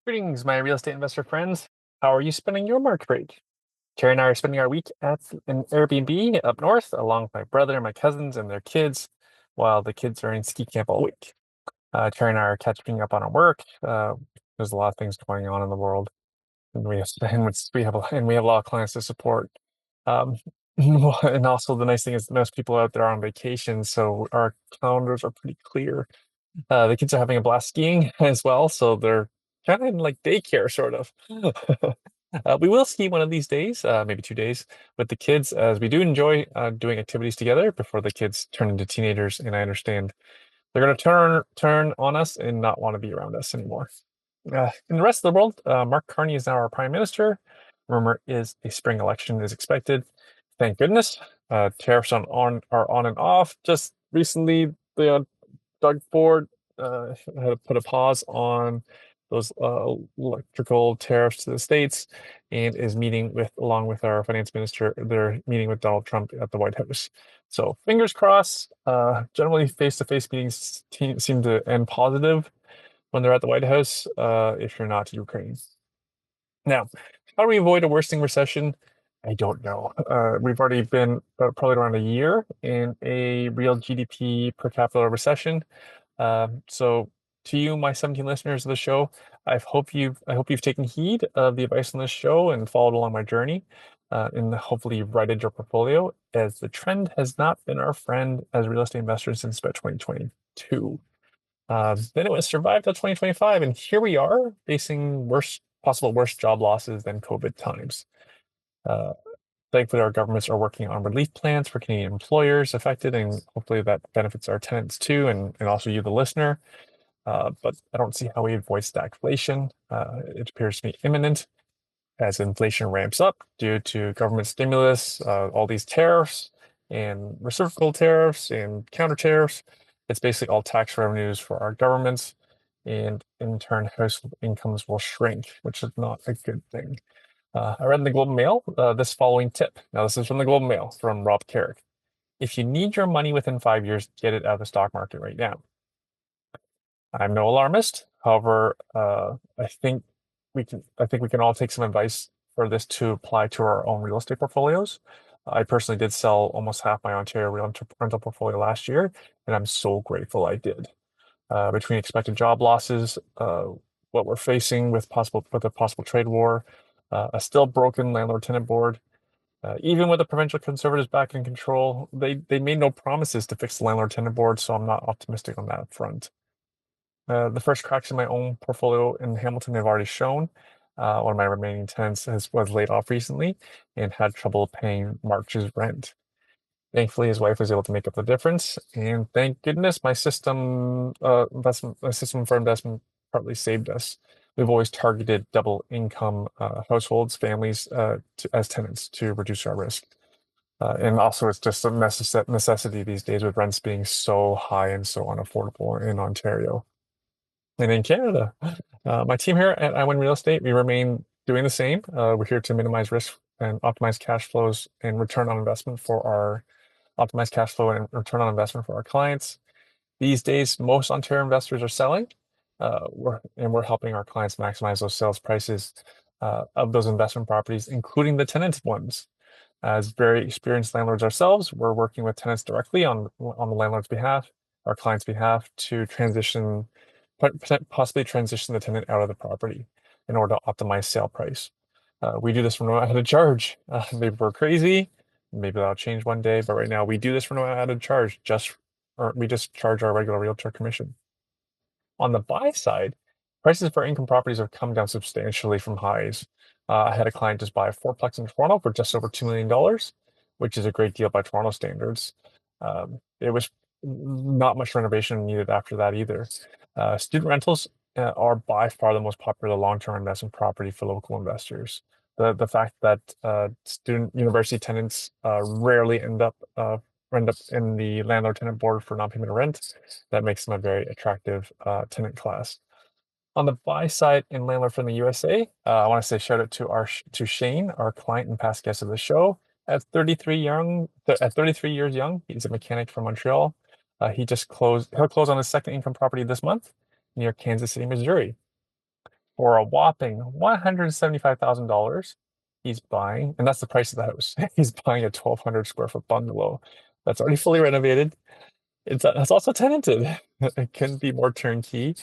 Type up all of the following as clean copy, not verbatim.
Greetings, my real estate investor friends. How are you spending your March break? Terry and I are spending our week at an Airbnb up north, along with my brother and my cousins and their kids, while the kids are in ski camp all week. Terry and I are catching up on our work. There's a lot of things going on in the world, and we have a lot of clients to support. Um, and also the nice thing is most people out there are on vacation, so our calendars are pretty clear. The kids are having a blast skiing as well, so they're kind of in like daycare, sort of. We will ski one of these days, maybe 2 days, with the kids, as we do enjoy doing activities together before the kids turn into teenagers, and I understand they're going to turn on us and not want to be around us anymore. In the rest of the world, Mark Carney is now our prime minister. Rumor is a spring election is expected. Thank goodness. Tariffs are on and off. Just recently, the Doug Ford had put a pause on those electrical tariffs to the states and is meeting along with our finance minister, they're meeting with Donald Trump at the White House. So fingers crossed. Generally, face-to-face meetings seem to end positive when they're at the White House, if you're not Ukraine. Now, how do we avoid a worsening recession? I don't know. We've already been probably around a year in a real GDP per capita recession. So to you, my 17 listeners of the show, I hope you've taken heed of the advice on this show and followed along my journey. And hopefully you've righted your portfolio, as the trend has not been our friend as real estate investors since about 2022. Then it was survived till 2025, and here we are facing possible worse job losses than COVID times. Uh, Thankfully, our governments are working on relief plans for Canadian employers affected, and hopefully that benefits our tenants too, and also you, the listener. But I don't see how we avoid stagflation. It appears to be imminent as inflation ramps up due to government stimulus, all these tariffs and reciprocal tariffs and counter tariffs. It's basically all tax revenues for our governments, and in turn, household incomes will shrink, which is not a good thing. I read in the Globe and Mail this following tip. Now, this is from the Globe and Mail from Rob Carrick. If you need your money within 5 years, get it out of the stock market right now. I'm no alarmist. However, I think we can all take some advice for this to apply to our own real estate portfolios. I personally did sell almost half my Ontario rental portfolio last year, and I'm so grateful I did. Between expected job losses, what we're facing with a possible trade war, a still broken landlord-tenant board, even with the provincial Conservatives back in control, they made no promises to fix the landlord-tenant board, so I'm not optimistic on that front. The first cracks in my own portfolio in Hamilton have already shown. One of my remaining tenants was laid off recently and had trouble paying March's rent. Thankfully, his wife was able to make up the difference, and thank goodness my system for investment partly saved us. We've always targeted double income households, families as tenants to reduce our risk. And also, it's just a necessity these days with rents being so high and so unaffordable in Ontario and in Canada. My team here at iWin Real Estate, we remain doing the same. We're here to minimize risk and optimize cash flows and return on investment for our optimize cash flow and return on investment for our clients. These days, most Ontario investors are selling, we're helping our clients maximize those sales prices of those investment properties, including the tenant ones. As very experienced landlords ourselves, we're working with tenants directly on the landlord's behalf, our client's behalf, to possibly transition the tenant out of the property in order to optimize sale price. We do this for no added charge. Maybe we're crazy, maybe that'll change one day, but right now we do this for no added charge. Or we just charge our regular realtor commission. On the buy side, prices for income properties have come down substantially from highs. I had a client just buy a fourplex in Toronto for just over $2 million, which is a great deal by Toronto standards. It was not much renovation needed after that either. Student rentals are by far the most popular long-term investment property for local investors. The fact that student university tenants rarely end up in the landlord-tenant board for non-payment of rent, that makes them a very attractive tenant class. On the buy side in Landlord Friendly USA, I want to say shout out to Shane, our client and past guest of the show. At 33 years young, he's a mechanic from Montreal. He'll close on his second income property this month near Kansas City, Missouri. For a whopping $175,000, he's buying, and that's the price of the house. He's buying a 1,200 square foot bungalow that's already fully renovated. It's also tenanted. It couldn't be more turnkey,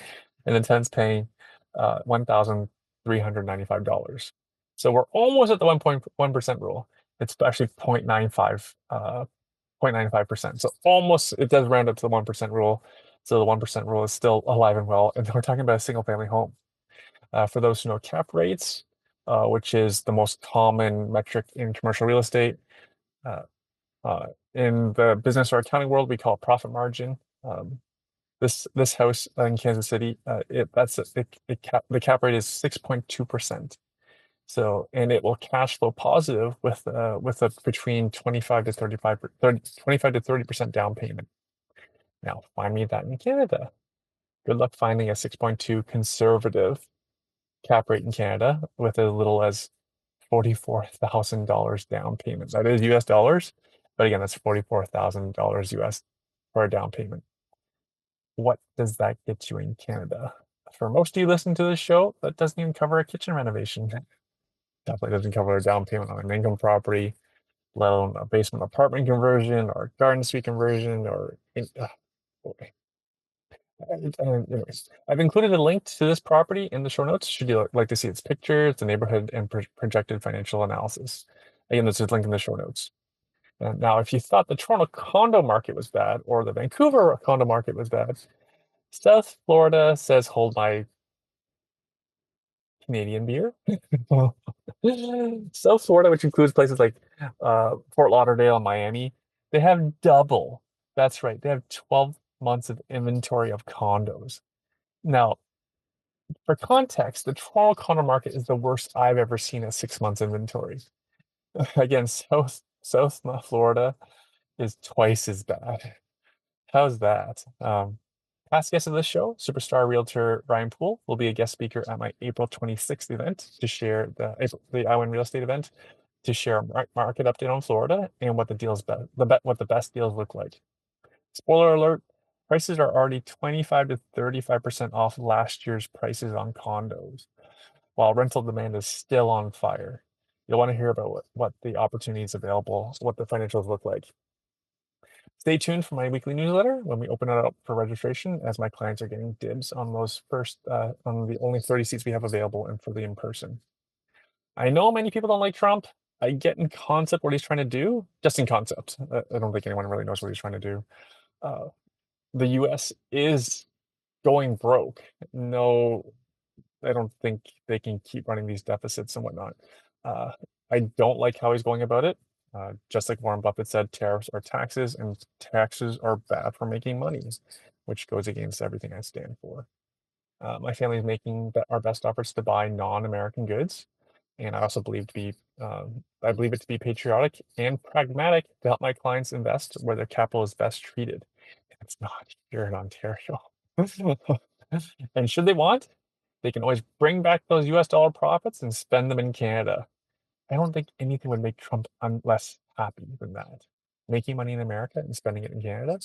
and the tenant's paying $1,395. So we're almost at the 1.1% rule. It's actually 0.95%. So almost it does round up to the 1% rule. So the 1% rule is still alive and well. And we're talking about a single family home. For those who know cap rates, which is the most common metric in commercial real estate, uh, in the business or accounting world, we call it profit margin. This house in Kansas City, the cap rate is 6.2%. So, and it will cash flow positive with a between 25 to 30% down payment. Now, find me that in Canada. Good luck finding a 6.2 conservative cap rate in Canada with as little as $44,000 down payment. That is US dollars, but again, that's $44,000 US for a down payment. What does that get you in Canada? For most of you listening to this show, that doesn't even cover a kitchen renovation. Definitely doesn't cover a down payment on an income property, let alone a basement apartment conversion or garden suite conversion boy. Anyways, I've included a link to this property in the show notes. Should you like to see its pictures, the neighborhood, and projected financial analysis? Again, this is linked in the show notes. And now, if you thought the Toronto condo market was bad or the Vancouver condo market was bad, South Florida says, hold my Canadian beer. South Florida, which includes places like Fort Lauderdale and Miami, they have double. That's right. They have 12 months of inventory of condos. Now, for context, the Toronto condo market is the worst I've ever seen at 6 months inventory. Again, South Florida is twice as bad. How's that? Past guest of this show, superstar realtor Ryan Poole, will be a guest speaker at my April 26th event to share the I Win Real Estate event to share a market update on Florida and what what the best deals look like. Spoiler alert: prices are already 25 to 35% off last year's prices on condos, while rental demand is still on fire. You'll want to hear about what the opportunities available, what the financials look like. Stay tuned for my weekly newsletter when we open it up for registration, as my clients are getting dibs on those on the only 30 seats we have available and for the in-person. I know many people don't like Trump. I get in concept what he's trying to do, just in concept. I don't think anyone really knows what he's trying to do. Uh, the US is going broke. No, I don't think they can keep running these deficits and whatnot. Uh, I don't like how he's going about it. Just like Warren Buffett said, tariffs are taxes, and taxes are bad for making money, which goes against everything I stand for. My family is making our best efforts to buy non-American goods, and I also I believe it to be patriotic and pragmatic to help my clients invest where their capital is best treated. It's not here in Ontario. And should they want, they can always bring back those US dollar profits and spend them in Canada. I don't think anything would make Trump less happy than that. Making money in America and spending it in Canada.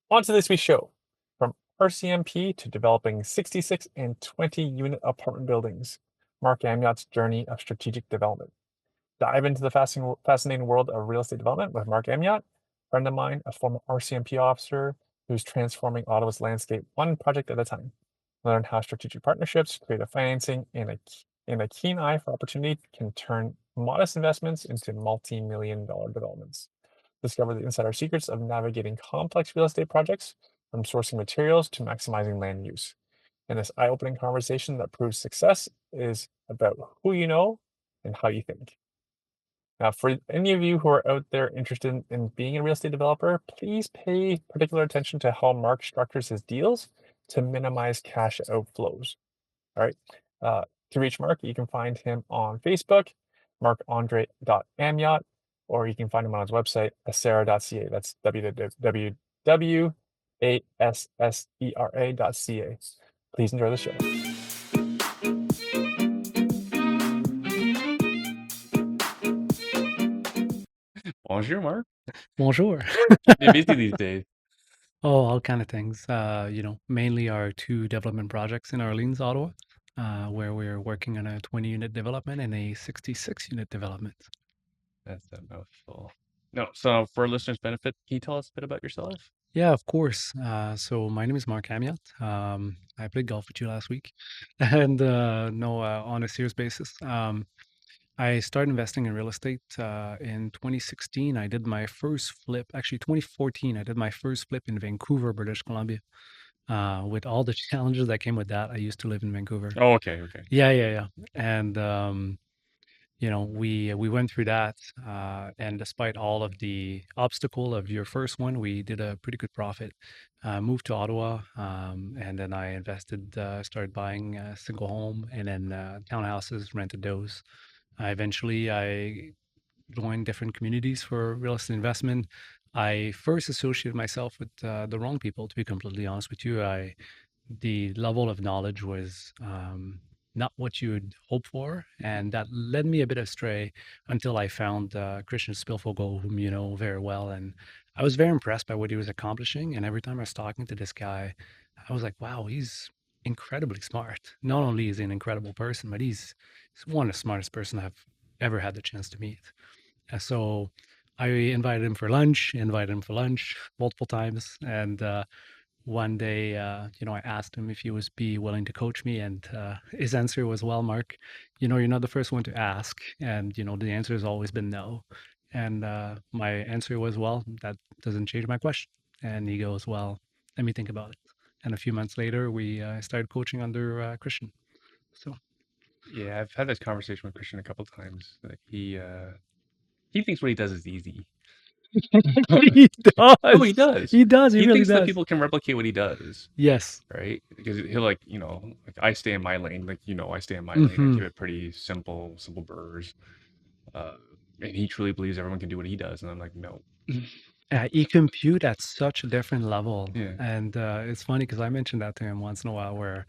On to this week's show. From RCMP to developing 66 and 20 unit apartment buildings, Marc Amyot's journey of strategic development. Dive into the fascinating world of real estate development with Marc Amyot, a friend of mine, a former RCMP officer who's transforming Ottawa's landscape one project at a time. Learn how strategic partnerships, creative financing, and a keen eye for opportunity can turn modest investments into multi-million-dollar developments. Discover the insider secrets of navigating complex real estate projects, from sourcing materials to maximizing land use. In this eye-opening conversation that proves success is about who you know and how you think. Now, for any of you who are out there interested in being a real estate developer, please pay particular attention to how Marc structures his deals to minimize cash outflows. All right. To reach Marc, you can find him on Facebook, marcandre.amyot, or you can find him on his website, acera.ca. That's www.assera.ca. Please enjoy the show. Bonjour, Marc. Bonjour. You're busy these days. Oh, all kind of things. Mainly our two development projects in Orleans, Ottawa. where we're working on a 20-unit development and a 66-unit development. That's a mouthful. No, so for listeners' benefit, can you tell us a bit about yourself? Yeah, of course. So my name is Marc Amyot. I played golf with you last week, and no, on a serious basis, I started investing in real estate in 2016. I did my first flip, actually 2014. I did my first flip in Vancouver, British Columbia. With all the challenges that came with that, I used to live in Vancouver. Oh, okay, okay. Yeah, yeah, yeah. And we went through that, and despite all of the obstacle of your first one, we did a pretty good profit. Moved to Ottawa, and then I invested, started buying a single home, and then townhouses, rented those. I joined different communities for real estate investment. I first associated myself with the wrong people, to be completely honest with you. The level of knowledge was not what you would hope for, and that led me a bit astray until I found Christian Spilfogle, whom you know very well, and I was very impressed by what he was accomplishing. And every time I was talking to this guy, I was like, "Wow, he's incredibly smart. Not only is he an incredible person, but he's one of the smartest person I've ever had the chance to meet." And so I invited him for lunch multiple times, and one day, I asked him if he was be willing to coach me, and his answer was, "Well, Mark, you're not the first one to ask, and the answer has always been no." And my answer was, "Well, that doesn't change my question." And he goes, "Well, let me think about it." And a few months later, we started coaching under Christian. So Yeah, I've had this conversation with Christian a couple times. Like he thinks what he does is easy. he No, he does, does. he does, he He really thinks that does. people can replicate what he does, Yes. right? Because he'll like, like I stay in my lane, like I stay in my lane. I Hmm. keep it pretty simple, simple burgers. Uh, and he truly believes everyone can do what he does, and I'm like, no. You compute at such a different level. Yeah. And it's funny because I mentioned that to him once in a while where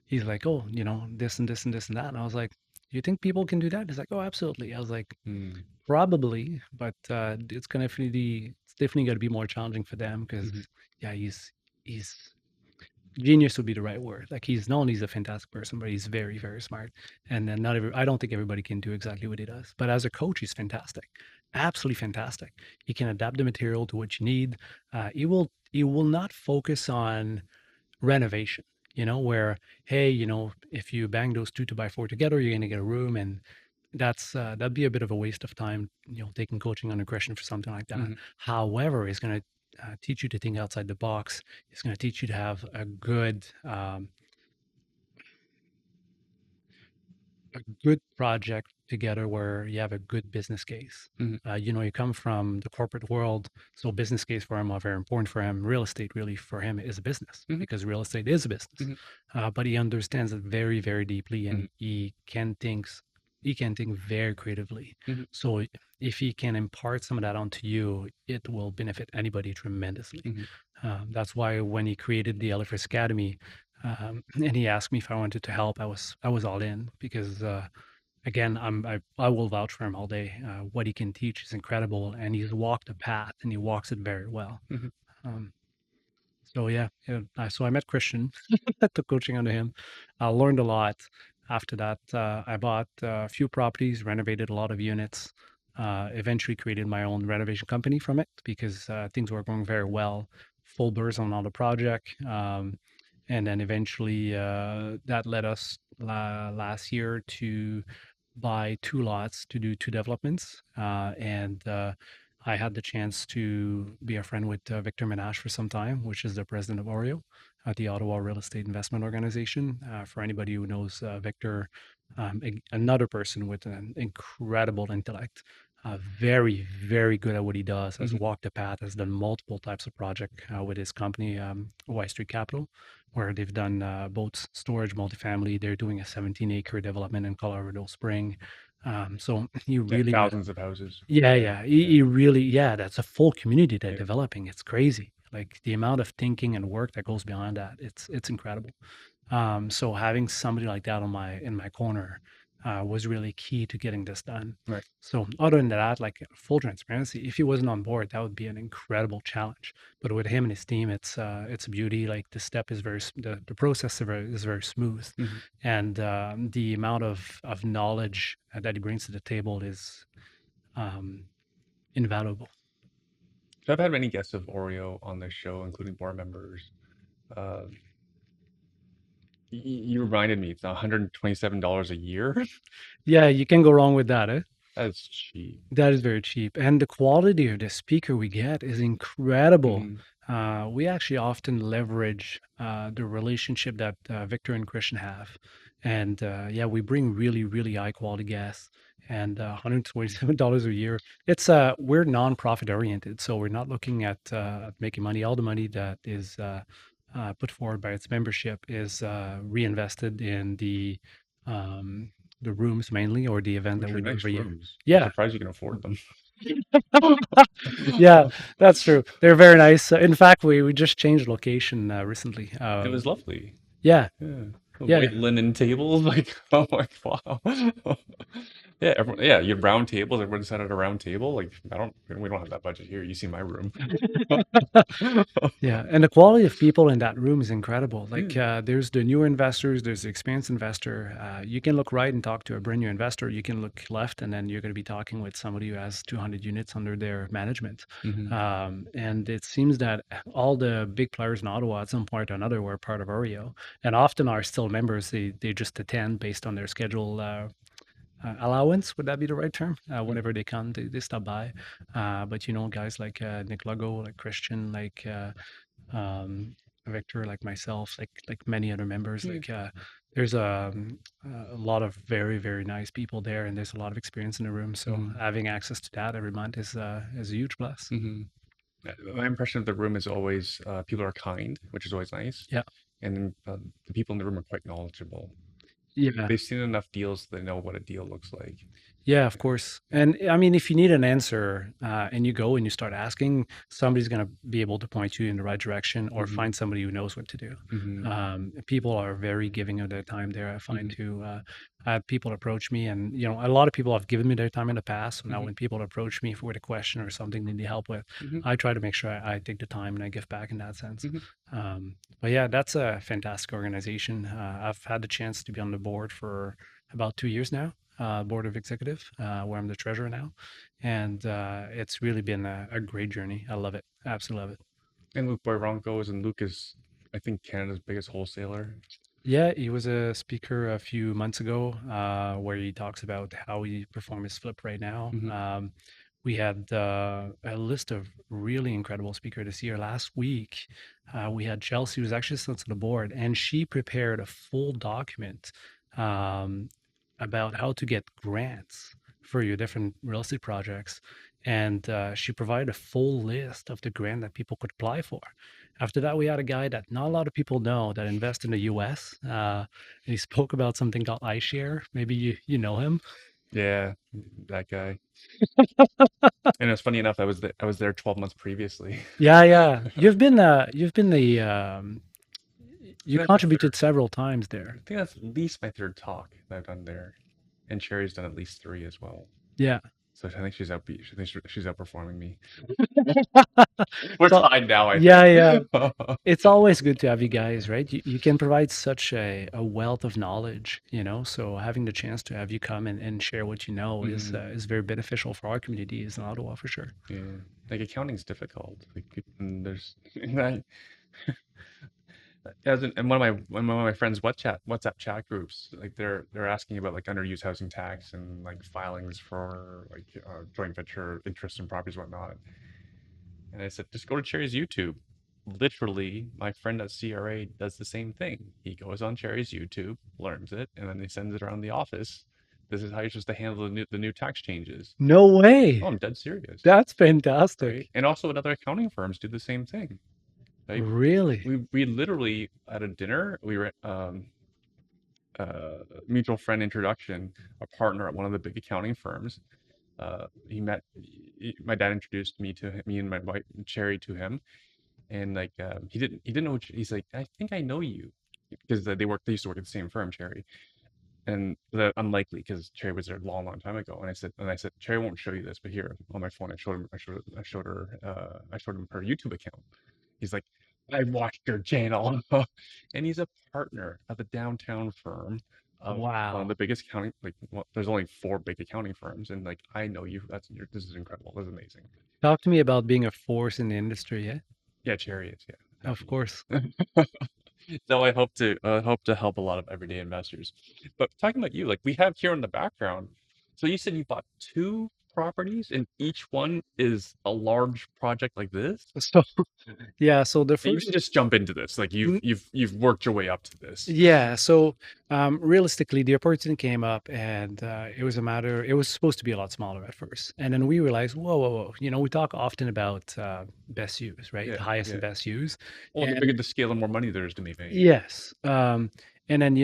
he's like, "Oh, this and this and this and that." And I was like, "You think people can do that?" He's like, "Oh, absolutely." I was like, Mm, "Probably, but it's definitely going to be more challenging for them because, hmm yeah, he's genius would be the right word. Like he's not only he's a fantastic person, but he's very, very smart. And then I don't think everybody can do exactly what he does. But as a coach, he's fantastic, absolutely fantastic. He can adapt the material to what you need. He will not focus on renovation. Where hey, if you bang those two by four together, you're going to get a room, and that'd be a bit of a waste of time. Taking coaching on aggression for something like that. hmm However, it's going to teach you to think outside the box. It's going to teach you to have a good project together where you have a good business case. hmm You come from the corporate world, so business case for him are very important for him. Real estate really for him is a business hmm because real estate is a business. hmm But he understands it very, very deeply, hmm and he can think very creatively. hmm So if he can impart some of that onto you, it will benefit anybody tremendously. hmm That's why when he created the Elephant Academy, and he asked me if I wanted to help, I was all in because again, I will vouch for him all day. What he can teach is incredible, and he's walked a path, and he walks it very well. hmm Um, so yeah, yeah. So I met Christian, took coaching under him. I learned a lot. After that, I bought a few properties, renovated a lot of units. Eventually, created my own renovation company from it because things were going very well. Full burst on the project, and then eventually that led us last year to buy two lots to do two developments, and I had the chance to be a friend with Victor Menashe for some time, which is the president of Oreo at the Ottawa Real Estate Investment Organization. For anybody who knows Victor, another person with an incredible intellect, very, very good at what he does, has hmm walked the path, has done multiple types of project with his company, Y Street Capital, where they've done both storage, multifamily. They're doing a 17-acre development in Colorado Spring. So he Yeah, really knows. thousands of houses. Yeah, Yeah, yeah. He, yeah, he really, yeah, that's a full community they're yeah. developing. It's crazy. Like the amount of thinking and work that goes behind that, it's incredible. So having somebody like that in my corner, was really key to getting this done. Right. So other than that, like full transparency, if he wasn't on board, that would be an incredible challenge. But with him and his team, it's a beauty. Like the step is the process is very smooth, Mhm. and the amount of knowledge that he brings to the table is um, invaluable. So I've had many guests of Oreo on this show, including board members. Uh, you reminded me, it's $127 a year. Yeah, you can go wrong with that, eh? That's cheap. That is very cheap, and the quality of the speaker we get is incredible. Mhm. We actually often leverage the relationship that Victor and Christian have, and yeah, we bring really, really high quality guests. And $127 a year. It's we're nonprofit oriented, so we're not looking at making money. All the money that is put forward by its membership is reinvested in um, the rooms mainly, or the event that Which are we do nice every year. rooms. I'm Yeah, surprised you can afford them. yeah, that's true. They're very nice. In fact, we just changed location recently. It was lovely. Yeah, Yeah. The yeah, white linen tables, like, oh my wow. Yeah, everyone, yeah, you have round tables. Everyone sat at a round table. Like, we don't have that budget here. You see my room. yeah. And the quality of people in that room is incredible. Like, Yeah. there's the newer investors, there's the experienced investor. You can look right and talk to a brand new investor. You can look left, and then you're going to be talking with somebody who has 200 units under their management. Hmm. And it seems that all the big players in Ottawa, at some point or another, were part of Oreo, and often are still members. They just attend based on their schedule. Allowance, would that be the right term? Whenever they come, they stop by. But guys like Nick Lugo, like Christian, like um, Victor, like myself, like many other members, Yeah. there's a lot of very, very nice people there, and there's a lot of experience in the room. So Hmm. having access to that every month is a huge plus. Hmm. My impression of the room is always people are kind, which is always nice, Yeah, and then the people in the room are quite knowledgeable. yeah. They've seen enough deals that they know what a deal looks like. Yeah, of course. And I mean, if you need an answer and you go and you start asking, somebody's going to be able to point you in the right direction or Hmm. find somebody who knows what to do. Hmm. People are very giving of their time there. I find Hmm. too. I have people approach me, and a lot of people have given me their time in the past. So now, Hmm. when people approach me with a question or something they need help with, Hmm. I try to make sure I take the time and I give back in that sense. Hmm. But yeah, that's a fantastic organization. I've had the chance to be on the board for about 2 years now, board of executive, where I'm the treasurer now, and it's really been a great journey. I love it, absolutely love it. And Luke Boyronko is, and Luke is, I think, Canada's biggest wholesaler. Yeah, he was a speaker a few months ago, where he talks about how he performed his flip right now. Hmm. We had a list of really incredible speakers this year. Last week, we had Chelsea, who's actually still to the board, and she prepared a full document um, about how to get grants for your different real estate projects. And she provided a full list of the grant that people could apply for. After that, we had a guy that not a lot of people know that invests in the US. And he spoke about something called iShare. Maybe you know him. Yeah, that guy. And it's funny enough, I was there 12 months previously. Yeah, yeah. You've been the I you think that's my third. contributed several times I there. think that's at least my third talk that I've done there, and Cherry's done at least three as well. Yeah. So I think she's outbeat. I think she's outperforming me. We're So tied now, I yeah, think. yeah. It's always good to have you guys, right? You can provide such a wealth of knowledge, so having the chance to have you come and share what you know Hmm. is very beneficial for our communities in Ottawa for sure. Yeah, like accounting's difficult. Like and there's and I, as in one of my friends' WhatsApp chat groups, like they're asking about like underused housing tax and like filings for like joint venture interest in properties and whatnot. And I said, just go to Cherry's YouTube. Literally, my friend at CRA does the same thing. He goes on Cherry's YouTube, learns it, and then he sends it around the office. This is how you're supposed to handle the new tax changes. No Oh, way. I'm dead serious, That's right? fantastic. And also, at other accounting firms do the same thing. Like Really? we literally at a dinner, we were mutual friend introduction, a partner at one of the big accounting firms. My dad introduced me and my wife Cherry to him, and like he didn't know. He's like, I think I know you because they used to work at the same firm, Cherry. and the unlikely because Cherry was there a long, long time ago. And I said, Cherry won't show you this, but here on my phone, I showed him her YouTube account. He's like, I watched your channel, and he's a partner at the downtown firm of one of Wow. the biggest accounting. Like, well, there's only four big accounting firms, and like, I know you. This is incredible. This is amazing. Talk to me about being a force in the industry, yeah? Yeah, Cherry is. Yeah, Of course. absolutely. So I hope to help a lot of everyday investors. But talking about you, like we have here in the background. So you said you bought two properties, and each one is a large project like this. So, yeah, so the And you first didn't just jump into this. Like you've worked your way up to this. Yeah, so realistically, the opportunity came up, and it was a matter. It was supposed to be a lot smaller at first, and then we realized, whoa, whoa, whoa! We talk often about best use, right? Yeah, The highest and yeah. best use, Well, the bigger and the scale, the more money there is to be made. yes, and then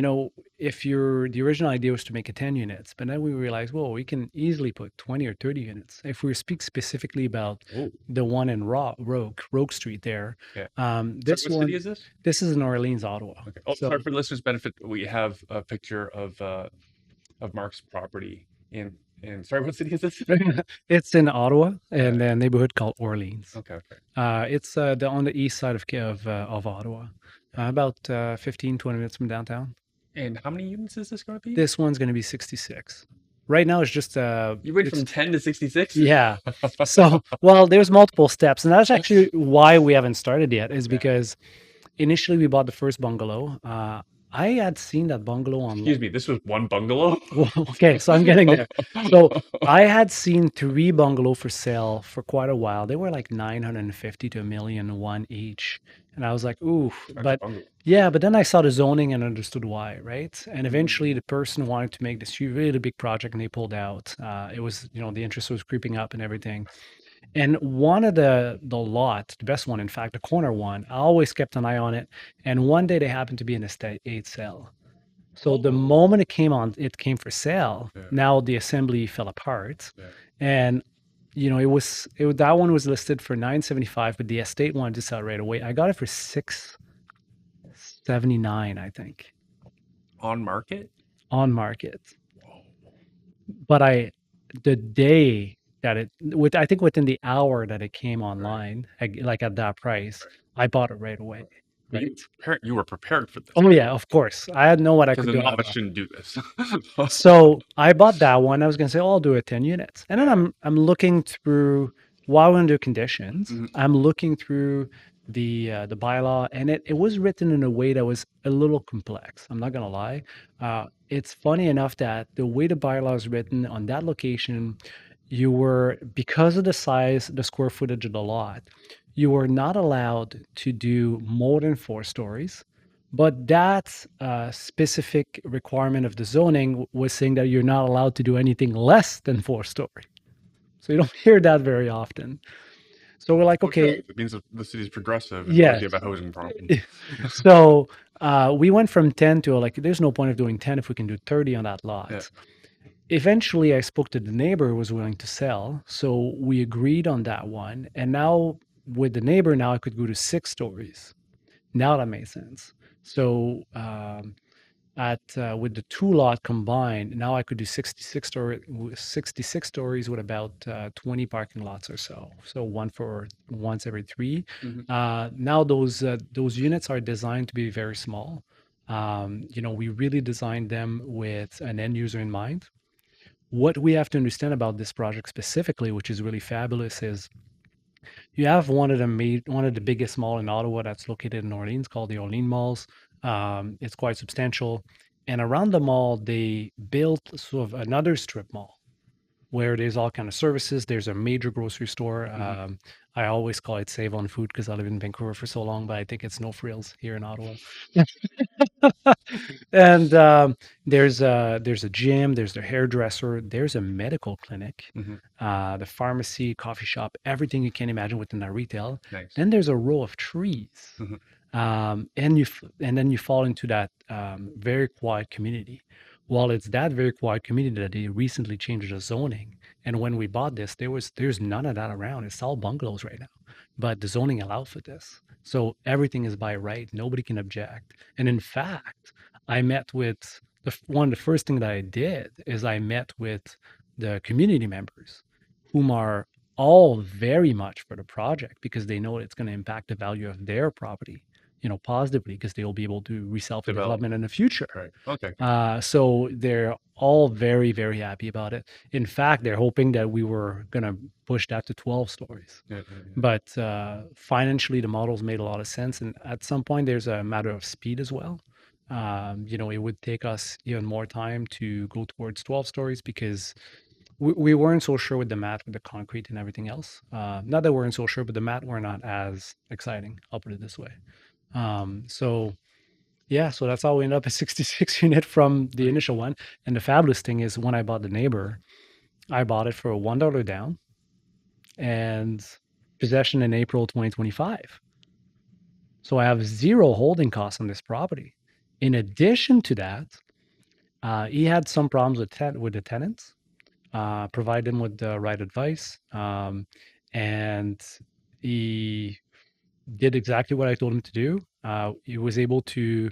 if the original idea was to make it 10 units, but then we realized, well, we can easily put 20 or 30 units. If we speak specifically about Oh, the one in Rogue Street there, yeah. Sorry, this what city one, is this? this is in Orleans, Ottawa. Okay. Oh, So sorry for the listeners' benefit. We have a picture of Mark's property in sorry, what city is this? it's in Ottawa Yeah. in a neighborhood called Orleans. Okay, okay. It's on the east side of Ottawa, about 15, 20 minutes from downtown. And how many units is this going to be? This one's going to be 66. Right now, it's just You went it's from 10 to 66? yeah. So, well, there's multiple steps, and that's actually why we haven't started yet. Is Yeah. because initially we bought the first bungalow. I had seen that bungalow Excuse online. me, this was one bungalow? Well, okay, so I'm getting there. So I had seen three bungalow for sale for quite a while. They were like 950 to a million one each. And I was like, ooh, Expensive but bungalow. yeah, but then I saw the zoning and understood why, right? And eventually Mm, the person wanted to make this really big project and they pulled out. It was, the interest was creeping up and everything. And one of the lot, the best one, in fact, the corner one, I always kept an eye on it. And one day they happened to be an estate sale. So the oh, moment it came for sale, yeah, now the assembly fell apart, yeah. and that one was listed for 975, but the estate wanted to sell right away. I got it for 679, I think, On market? on market. Whoa. But the day that I think within the hour that it came Right, online, like at that price, right. I bought it right away. But Right. you were prepared for this, Oh yeah, of course. I had know what I because could a do. novice shouldn't do this. So I bought that one. I was gonna say, oh, I'll do it 10 units. And then Yeah. I'm looking through while under conditions, Mhm. I'm looking through the bylaw, and it was written in a way that was a little complex. I'm not gonna lie. It's funny enough that the way the bylaw is written on that location, you were, because of the size, the square footage of the lot, you were not allowed to do more than 4 stories. But that specific requirement of the zoning was saying that you're not allowed to do anything less than 4 story. So you don't hear that very often. So we're like, Well, it okay, should. It means that the city's progressive and knows yes. you have a housing problem. So we went from 10 to like, there's no point of doing 10 if we can do 30 on that Yeah. lot. Eventually, I spoke to the neighbor who was willing to sell. So we agreed on that one. And now with the neighbor, now I could go to 6 stories. Now that makes sense. So at with the two lot combined, now I could do 66 stories with about 20 parking lots or so. So one for once every three. Mhm. Now those units are designed to be very small. We really designed them with an end user in mind. What we have to understand about this project specifically, which is really fabulous, is you have one of the biggest mall in Ottawa that's located in Orleans called the Orleans Malls. It's quite substantial. And around the mall, they built sort of another strip mall where there's all kind of services. There's a major grocery store. Mhm. I always call it Save on Food because I live in Vancouver for so long, but I think it's No Frills here in Ottawa. And there's a gym, there's the hairdresser, there's a medical clinic, Mhm. the pharmacy, coffee shop, everything you can imagine within that retail. Nice. Then there's a row of trees, Mhm. and then you fall into that very quiet community. Well, it's that very quiet community that they recently changed the zoning. And when we bought this, there's none of that around. It's all bungalows right now, but the zoning allowed for this. So everything is by right. Nobody can object. And in fact, I met with one of the first thing that I did is I met with the community members, whom are all very much for the project because they know it's going to impact the value of their property, positively because they will be able to resell for Develop. development in the future. Right. Okay. So they're all very, very happy about it. In fact, they're hoping that we were going to push that to 12 stories. Yeah. But financially, the models made a lot of sense. And at some point, there's a matter of speed as well. It would take us even more time to go towards 12 stories because we weren't so sure with the mat, with the concrete and everything else. Not that we weren't so sure, but the mat were not as exciting. I'll put it this way. So yeah, so that's how we ended up at 66 unit from the initial one. And the fabulous thing is when I bought the neighbor, I bought it for $1 down and possession in April 2025. So I have zero holding costs on this property. In addition to that, he had some problems with the tenants. Provide them with the right advice, and he did exactly what I told him to do. He was able to,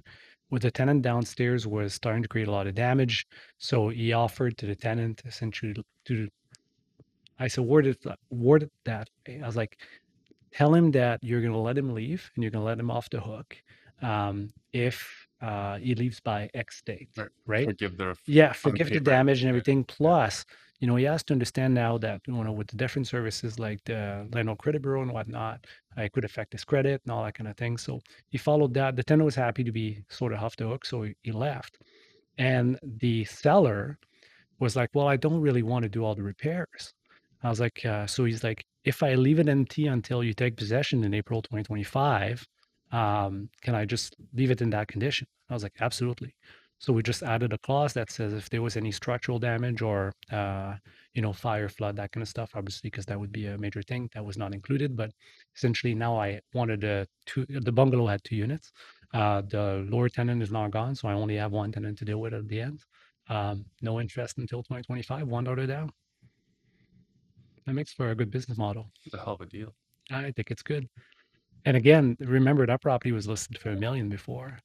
with the tenant downstairs was starting to create a lot of damage. So he offered to the tenant essentially to, I said, worded that. I was like, tell him that you're going to let him leave and you're going to let him off the hook if he leaves by X date, right? Forgive the Yeah, forgive the unpaid rent. damage and everything. Plus, he has to understand now that with the different services like the landlord credit bureau and whatnot, it could affect his credit and all that kind of thing. So he followed that. The tenant was happy to be sort of off the hook, so he left. And the seller was like, well, I don't really want to do all the repairs. I was like, so he's like, if I leave it empty until you take possession in April 2025, can I just leave it in that condition? I was like, absolutely. So we just added a clause that says if there was any structural damage or, fire, flood, that kind of stuff, obviously, because that would be a major thing that was not included. But essentially now I wanted the bungalow had 2 units. The lower tenant is now gone. So I only have one tenant to deal with at the end. No interest until 2025, $1 down. That makes for a good business model. It's a hell of a deal. I think it's good. And again, remember that property was listed for $1 million before.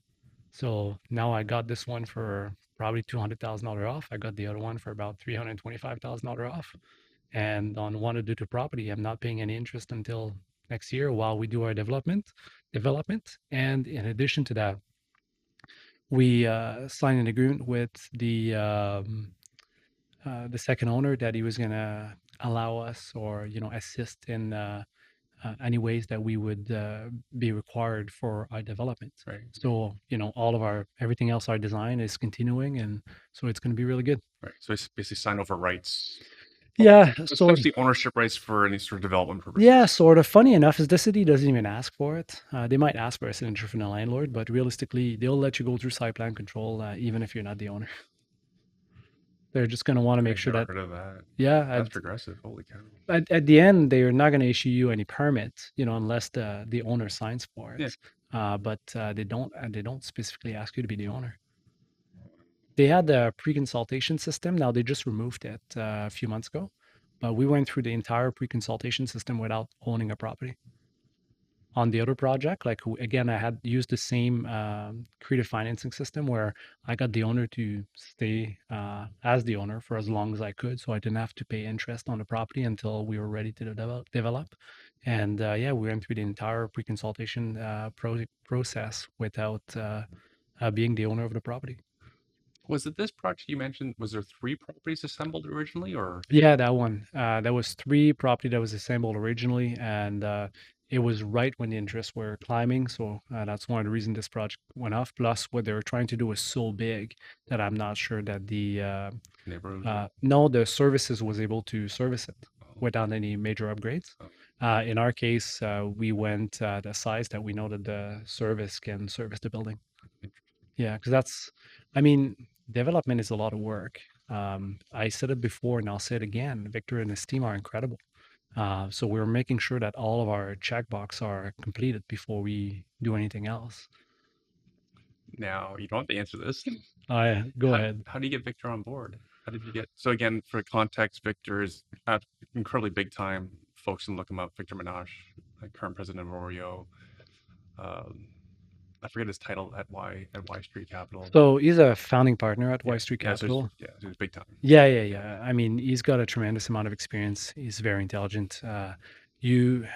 So now I got this one for probably $200,000 off. I got the other one for about $325,000 off. And on one of the two property, I'm not paying any interest until next year while we do our development. And in addition to that, we signed an agreement with the second owner that he was going to allow us or assist in any ways that we would be required for our development. Right. So all of everything else, our design is continuing, and so it's going to be really good. Right. So it's basically sign over rights. Yeah, So it's the ownership rights for any sort of development purposes. Yeah, sort of. Funny enough, is the city doesn't even ask for it. They might ask for a signature from the landlord, but realistically, they'll let you go through site plan control even if you're not the owner. They're just going to want to make sure that. Heard of that. Yeah, that's progressive. Holy cow! At the end, they're not going to issue you any permit, unless the owner signs for it. Yeah. But they don't specifically ask you to be the owner. They had the pre-consultation system. Now they just removed it a few months ago, but we went through the entire pre-consultation system without owning a property. On the other project, like again, I had used the same creative financing system where I got the owner to stay as the owner for as long as I could, so I didn't have to pay interest on the property until we were ready to develop. And yeah, we went through the entire pre-consultation process without being the owner of the property. Was it this project you mentioned? Was there 3 properties assembled originally, or? Yeah, that one. There was 3 property that was assembled originally, and it was right when the interests were climbing. So that's one of the reasons this project went off. Plus, what they were trying to do was so big that I'm not sure that the the services was able to service it without any major upgrades. In our case, we went the size that we know that the service can service the building. Yeah, because development is a lot of work. I said it before and I'll say it again. Victor and his team are incredible. So we're making sure that all of our checkbox are completed before we do anything else. Now, you don't have to answer this. Go ahead. How do you get Victor on board? How did you get? So again, for context, Victor is incredibly big time. Folks can look him up. Victor Menage, current president of Oreo. I forget his title at Y Street Capital. So he's a founding partner at Yeah, Y Street yeah, Capital. so it's big time. Yeah. I mean, he's got a tremendous amount of experience. He's very intelligent. You,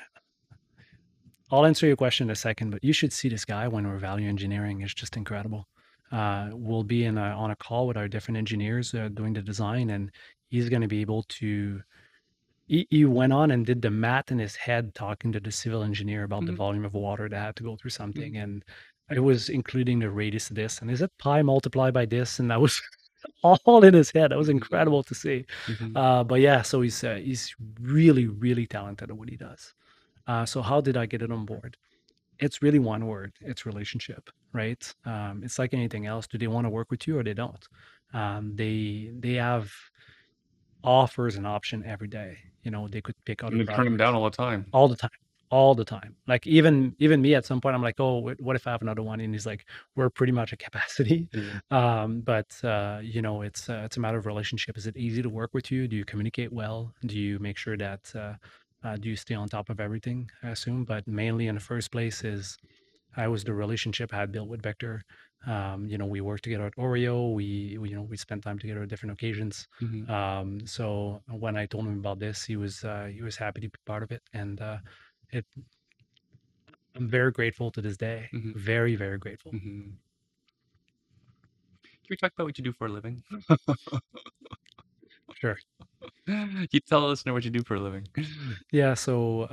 I'll answer your question in a second, but you should see this guy when we're value engineering. It's just incredible. We'll be on a call with our different engineers doing the design, and he's going to be able to. He went on and did the math in his head, talking to the civil engineer about the Mhm, volume of water that had to go through mhm, something, and it was including the radius of this, and is it pi multiplied by this, and that was all in his head. That was mhm, incredible to see. mhm, But yeah, so he's really really talented at what he does. So how did I get it on board? It's really one word. It's relationship, right? It's like anything else. Do they want to work with you or they don't? They have offers an option every day. You know, they could pick other and they turn him down projects all the time. all the time, all the time. Like even me at some point, I'm like, oh, what if I have another one? And he's like, we're pretty much at capacity. Yeah. But you know, it's a matter of relationship. Is it easy to work with you? Do you communicate well? Do you make sure that do you stay on top of everything? I assume, but mainly in the first place is I was the relationship I had built with Vector. You know, we worked together at Oreo. You know, we spent time together at different occasions. Mhm, So when I told him about this, he was happy to be part of it, and it. I'm very grateful to this day. mhm, Very, very grateful. mhm. Can we talk about what you do for a living? Sure. Can you tell a listener what you do for a living? Yeah. So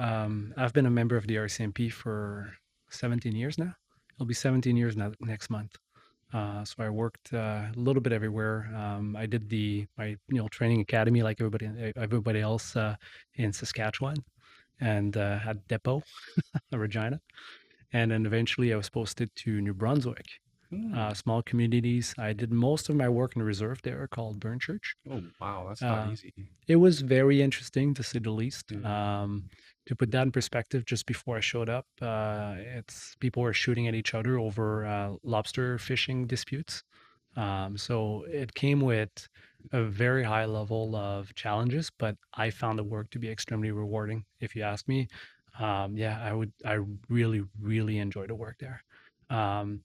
I've been a member of the RCMP for 17 years now. It'll be 17 years next month. So I worked a little bit everywhere. I did my training academy like everybody else in Saskatchewan and at Depot, Regina, and then eventually I was posted to New Brunswick, Mm. small communities. I did most of my work in a reserve there called Burnchurch. Oh, wow, that's not Uh, easy. it was very interesting to say the least. Yeah. To put that in perspective, just before I showed up, it's people were shooting at each other over lobster fishing disputes. So it came with a very high level of challenges, but I found the work to be extremely rewarding. If you ask me, yeah, I really, really enjoy the work there. Um,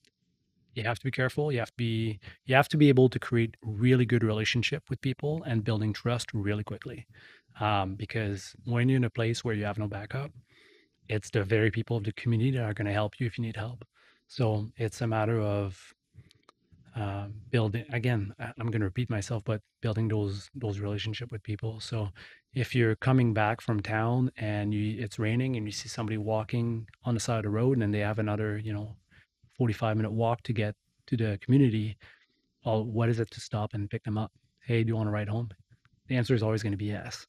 you have to be careful. You have to be able to create really good relationship with people and building trust really quickly. Because when you're in a place where you have no backup, it's the very people of the community that are going to help you if you need help. So it's a matter of building. Again, I'm going to repeat myself, but building those relationship with people. So if you're coming back from town and it's raining and you see somebody walking on the side of the road and they have another 45-minute walk to get to the community, well, what is it to stop and pick them up? Hey, do you want to ride home? The answer is always going to be yes.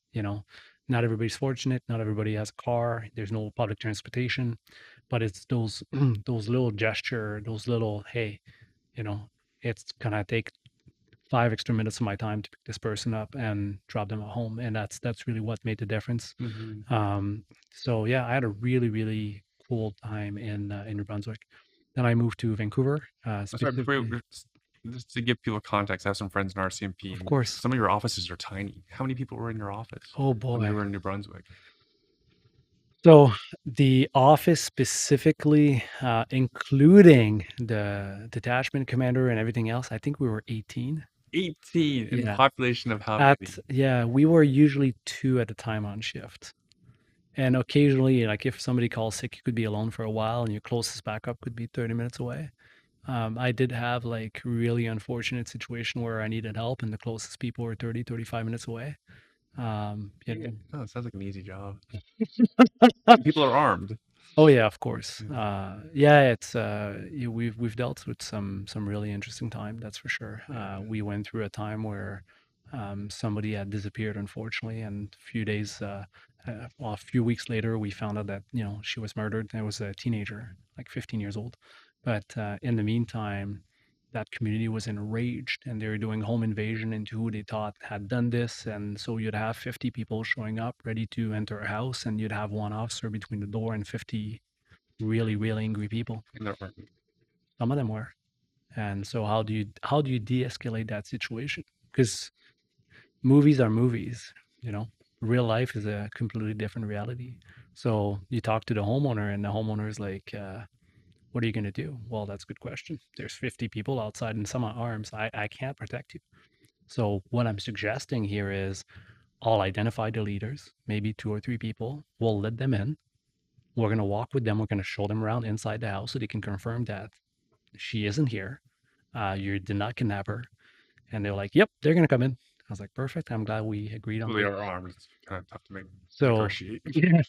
Not everybody's fortunate. Not everybody has a car. There's no public transportation, but it's those those little gesture, those little hey, you know, it's gonna take 5 extra minutes of my time to pick this person up and drop them at home, and that's really what made the difference. Mhm. Um, so yeah, I had a really really cool time in New Brunswick. Then I moved to Vancouver, I'm sorry, before specifically, just to give people context, I have some friends in RCMP, of and course. some of your offices are tiny. How many people were in your office Oh when you boy. were in New Brunswick? So the office specifically, including the detachment commander and everything else, I think we were 18. 18 in a Yeah. population of how many? We were usually two at a time on shift. And occasionally, like if somebody calls sick, you could be alone for a while and your closest backup could be 30 minutes away. I did have like really unfortunate situation where I needed help and the closest people were 30, 35 minutes away. You know, Oh, it sounds like an easy job. People are armed. Oh yeah, of course. Yeah, Yeah, we've dealt with some really interesting time, that's for sure. yeah. We went through a time where somebody had disappeared, unfortunately, and a few weeks later, we found out that she was murdered. And it was a teenager, like 15 years old. But in the meantime, that community was enraged, and they were doing home invasion into who they thought had done this. And so you'd have 50 people showing up, ready to enter a house, and you'd have one officer between the door and 50 really, really angry people. And they're armed. Some of them were. And so how do you de-escalate that situation? Because movies are movies, you know. Real life is a completely different reality. So you talk to the homeowner, and the homeowner is like, What are you going to do? Well, that's a good question. There's 50 people outside and some are arms. I can't protect you. So what I'm suggesting here is I'll identify the leaders, maybe 2 or 3 people. We'll let them in. We're going to walk with them. We're going to show them around inside the house so they can confirm that she isn't here. You did not kidnap her. And they're like, yep, they're going to come in. I was like, perfect. I'm glad we agreed on They that. are armed. It's kind of tough to So, negotiate. yeah.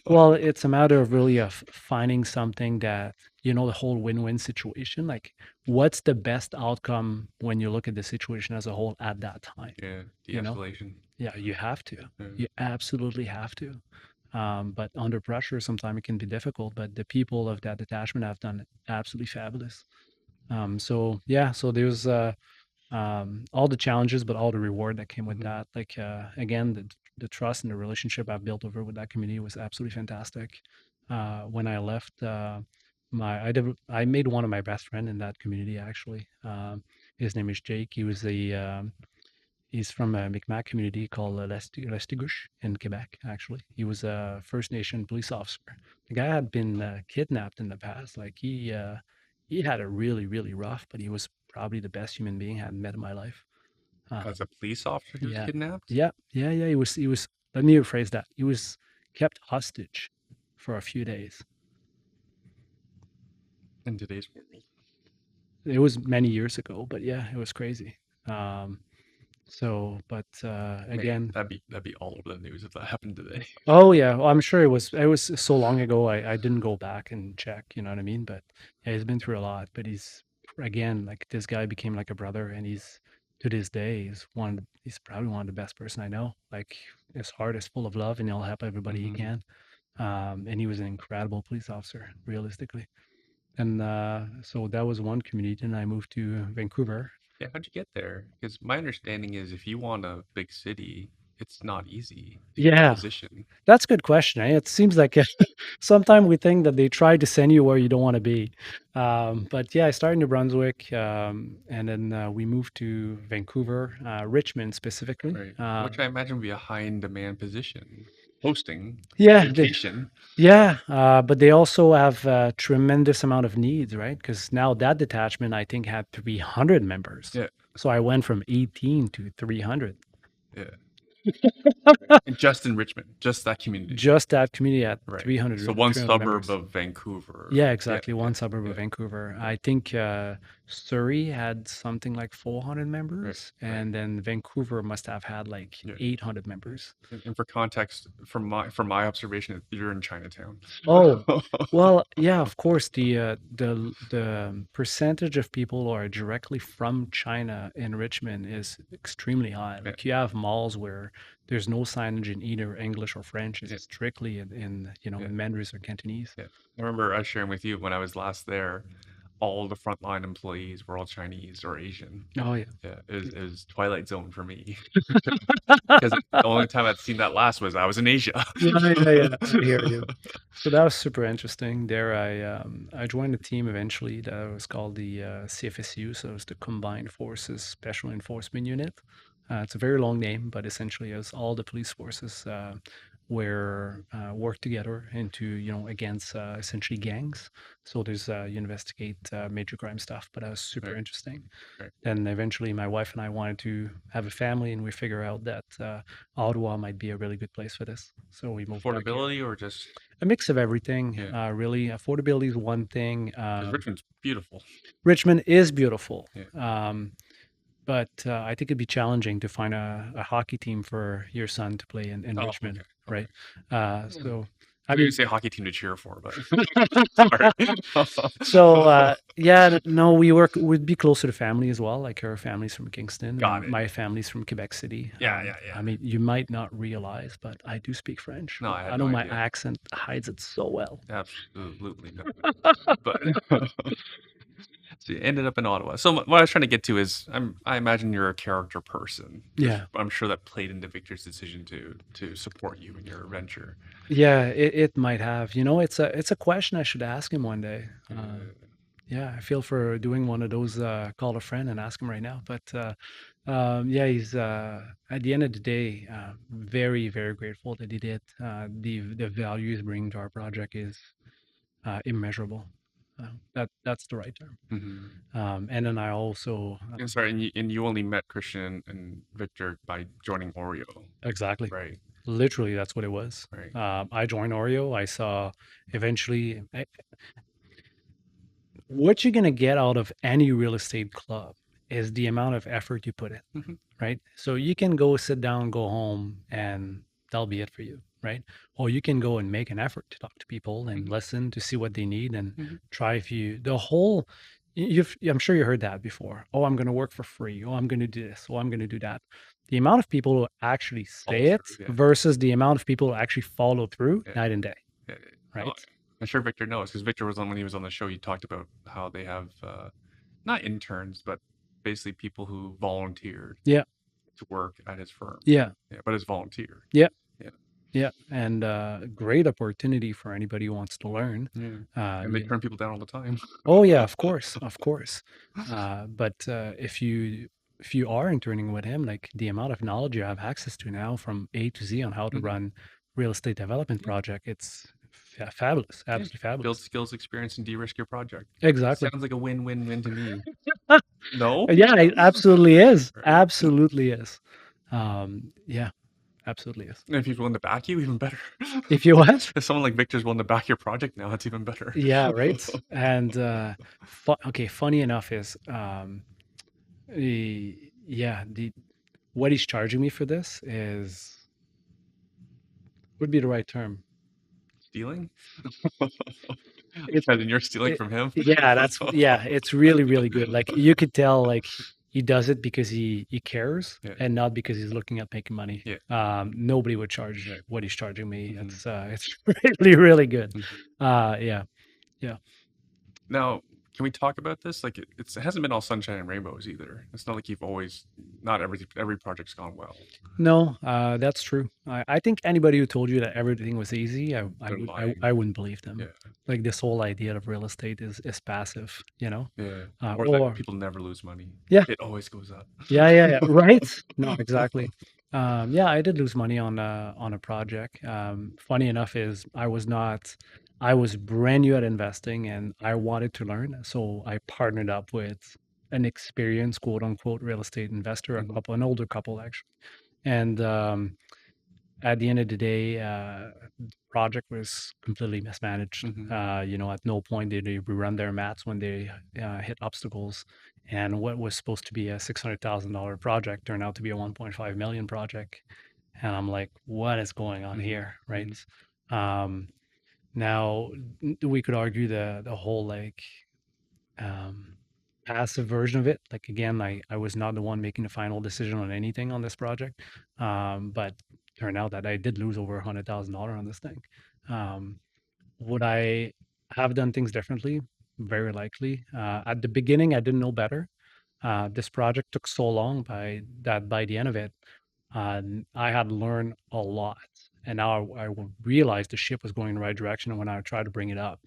Well, it's a matter of really of finding something that, the whole win-win situation. Like, what's the best outcome when you look at the situation as a whole at that time? Yeah, You know? de-escalation. Yeah, you have to. Yeah. You absolutely have to. But under pressure, sometimes it can be difficult. But the people of that detachment have done absolutely fabulous. So yeah, so there's all the challenges, but all the reward that came with Mhm. that. Like again, the trust and the relationship I built over with that community was absolutely fantastic. When I left, I made one of my best friend in that community actually. His name is Jake. He's from a Mi'kmaq community called Lestigouche in Quebec. Actually, he was a First Nation police officer. The guy had been kidnapped in the past. Like he had it really really rough, but he was probably the best human being I had met in my life. As a police officer, he was Yeah, kidnapped yeah. He was. Let me rephrase that. He was kept hostage for a few days. in today's world. It was many years ago, but yeah, it was crazy. But Man, again, that'd be all over the news if that happened today. oh yeah, well, I'm sure it was so long ago. I didn't go back and check, you know what I mean? But yeah, he's been through a lot. But he's again like this guy became like a brother, and he's to this day he's probably one of the best person I know. Like his heart is full of love, and he'll help everybody he Mhm. can. And he was an incredible police officer, realistically. And so that was one community. And I moved to Vancouver. Yeah, how'd you get there? Because my understanding is if you want a big city, it's not easy to get a Yeah, position. that's a good question. It seems like sometimes we think that they try to send you where you don't want to be. But yeah, I started in New Brunswick, and then we moved to Vancouver, Richmond specifically. Right. Which I imagine would be a high in demand position. Hosting, Yeah, vacation. yeah, but they also have a tremendous amount of needs, right? Because now that detachment, I think, had 300 members. Yeah, So I went from 18 to 300. yeah. And just in Richmond, just that community. Just that community at Right. 300, So one 300 suburb members. of Vancouver. Yeah, Yeah, exactly. yeah, One suburb of yeah. Vancouver. I think Surrey had something like 400 Right, members, right. and then Vancouver must have had like Yeah. 800 members. And for context, from my observation, you're in Chinatown. Oh, well, yeah, of course. The percentage of people who are directly from China in Richmond is extremely high. Yeah, Like you have malls where there's no signage in either English or French. yeah, It's strictly yeah, in Mandarin or Cantonese. yeah. I remember I was sharing with you when I was last there, all the frontline employees were all Chinese or Asian. Oh yeah. Yeah, it was Twilight Zone for me because the only time I'd seen that last was I was in Asia. Yeah. I hear you. So that was super interesting. There, I joined a team eventually that was called the CFSU, so it's the Combined Forces Special Enforcement Unit. It's a very long name, but essentially, as all the police forces were work together into against essentially gangs. So there's you investigate major crime stuff, but that was super Right, interesting. right. Then eventually, my wife and I wanted to have a family, and we figure out that Ottawa might be a really good place for this. So we moved back here. Affordability or just A mix of everything, yeah, really. Affordability is one thing. because Richmond's beautiful. Richmond is beautiful, Yeah. but I think it'd be challenging to find a hockey team for your son to play in Oh, Richmond, okay, right? okay. So, I I was gonna mean, say hockey team to cheer for, but sorry. so yeah, no, we'd be closer to family as well. Like her family's from Kingston, Got and it. my family's from Quebec City. Yeah, yeah, I yeah. mean, you might not realize, but I do speak French. No, I I had know no my idea. accent hides it so well. Absolutely not. But so you ended up in Ottawa. So what I was trying to get to is I imagine you're a character person, which Yeah. I'm sure that played into Victor's decision to support you in your venture. Yeah, it might have. It's a question I should ask him one day. Uh, Yeah, I feel for doing one of those. Call a friend and ask him right now. But yeah, he's at the end of the day very very grateful that he did. The value he's bringing to our project is immeasurable. That's the right term. Mhm. And then I also And sorry, and you only met Christian and Victor by joining Oreo, exactly, right? literally, that's what it was. Right. I joined Oreo. I saw eventually what you're gonna get out of any real estate club is the amount of effort you put in, Mhm. right? So you can go sit down, go home, and that'll be it for you, right? Or you can go and make an effort to talk to people and Mhm. listen to see what they need and Mhm. try if you the whole I'm sure you heard that before. Oh, I'm gonna work for free. Oh, I'm gonna do this. Oh, I'm gonna do that. The amount of people who actually Follow say it through, yeah. versus the amount of people who actually follow through, Yeah. night and day, Yeah. Oh, right? I'm sure Victor knows because Victor was on when he was on the show. He talked about how they have not interns, but basically people who volunteered Yeah, to work at his firm. yeah, Yeah, but it's volunteer. yeah. Yeah. Yeah, and great opportunity for anybody who wants to learn. Yeah. Uh, And they you, turn people down all the time. oh yeah, of course, of course. But if you are interning with him, like the amount of knowledge you have access to now from A to Z on how to Mhm. run real estate development Yeah. project, it's fabulous, Yeah. absolutely Build fabulous. skills, experience, and de-risk your project. Exactly. Sounds like a win-win-win to me. No? Yeah, it absolutely is. Right? Absolutely is. Yeah, absolutely is. And if he's willing to back you, even better. If you what? If someone like Victor's willing to back your project now, that's even better. Yeah, right. And okay, funny enough is yeah, the what he's charging me for this is would be the right term. Stealing? It's As in you're stealing it, from him? yeah, it's really really good. Like you could tell, like he does it because he cares Yeah. and not because he's looking at making money. Yeah. Nobody would charge Right. what he's charging me. Mhm. It's really really good. Mhm. Yeah, yeah. Now, can we talk about this? Like, it hasn't been all sunshine and rainbows either. It's not like you've always, not every project's gone well. No, that's true. I think anybody who told you that everything was easy, They're lying. I wouldn't believe Yeah. them. Like this whole idea of real estate is passive, Yeah. Or that or people never lose money. yeah, It always goes up. yeah, right? No, exactly. Yeah, I did lose money on a project. Funny enough is I was brand new at investing and I wanted to learn, so I partnered up with an experienced quote unquote real estate investor, Mhm. an older couple actually, and at the end of the day, project was completely mismanaged. Mhm. At no point did they rerun their mats when they hit obstacles. And what was supposed to be a $600,000 project turned out to be a 1.5 million project. And I'm like, what is going on Mhm. here, right? Mhm. Um, Now we could argue the whole like um, passive version of it. Like again, I was not the one making the final decision on anything on this project, but turned out that I did lose over $100,000 on this thing. Um, would I have done things differently? Very likely. At the beginning, I didn't know better. This project took so long by the end of it, I had learned a lot, and now I realized the ship was going in the right direction. And when I tried to bring it up,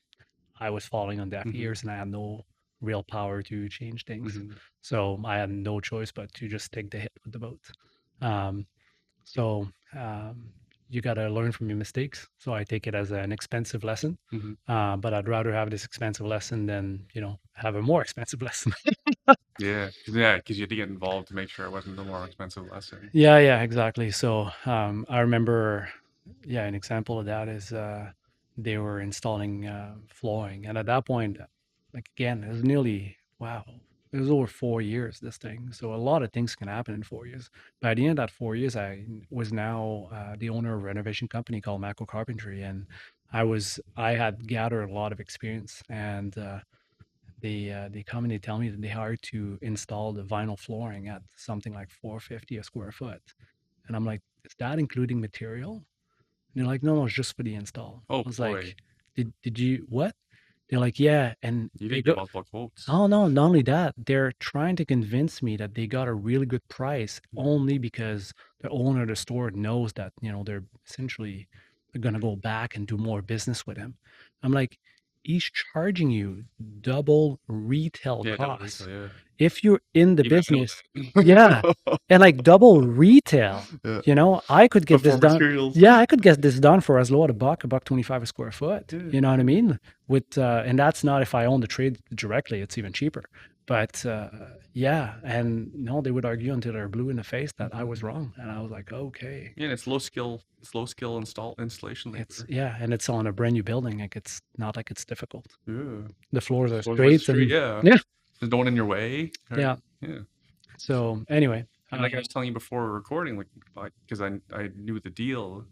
I was falling on deaf Mhm. ears and I had no real power to change things. Mhm. So I had no choice but to just take the hit with the boat. Um, so you got to learn from your mistakes. So I take it as an expensive lesson, Mhm. but I'd rather have this expensive lesson than have a more expensive lesson. Yeah, because you had to get involved to make sure it wasn't the more expensive lesson. Yeah, exactly. So I remember, yeah, an example of that is they were installing flooring, and at that point, like again, it was nearly wow, it was over 4 years. This thing, so a lot of things can happen in 4 years. By the end of that 4 years, I was now the owner of a renovation company called Macro Carpentry, and I had gathered a lot of experience, and they come and they tell me that they hired to install the vinyl flooring at something like 450 a square foot. And I'm like, is that including material? And they're like, no, it's just for the install. Oh I was boy, like, did you what? They're like, yeah. And you they didn't get go, multiple quotes. oh no, not only that, they're trying to convince me that they got a really good price Yeah. only because the owner of the store knows that, they're essentially gonna go back and do more business with him. I'm like, he's charging you double retail Yeah, double costs retail. Yeah. if you're in the You didn't know business, yeah, that. and like double retail, Yeah. I could get this Before done. materials. Yeah, I could get this done for as low as a buck 25 a square foot. Yeah, You know what I yeah. mean? With and that's not if I own the trade directly, it's even cheaper. But yeah, and no, they would argue until they're blue in the face that I was wrong, and I was like, okay, Yeah, and it's low skill installation it's labor. yeah, and it's on a brand new building. Like it's not like it's difficult. Yeah. The floors are Floors are straight, straight, and yeah. yeah, There's no one in your way. Right? yeah. Yeah. So anyway, And like I was telling you before recording, like because I knew the deal,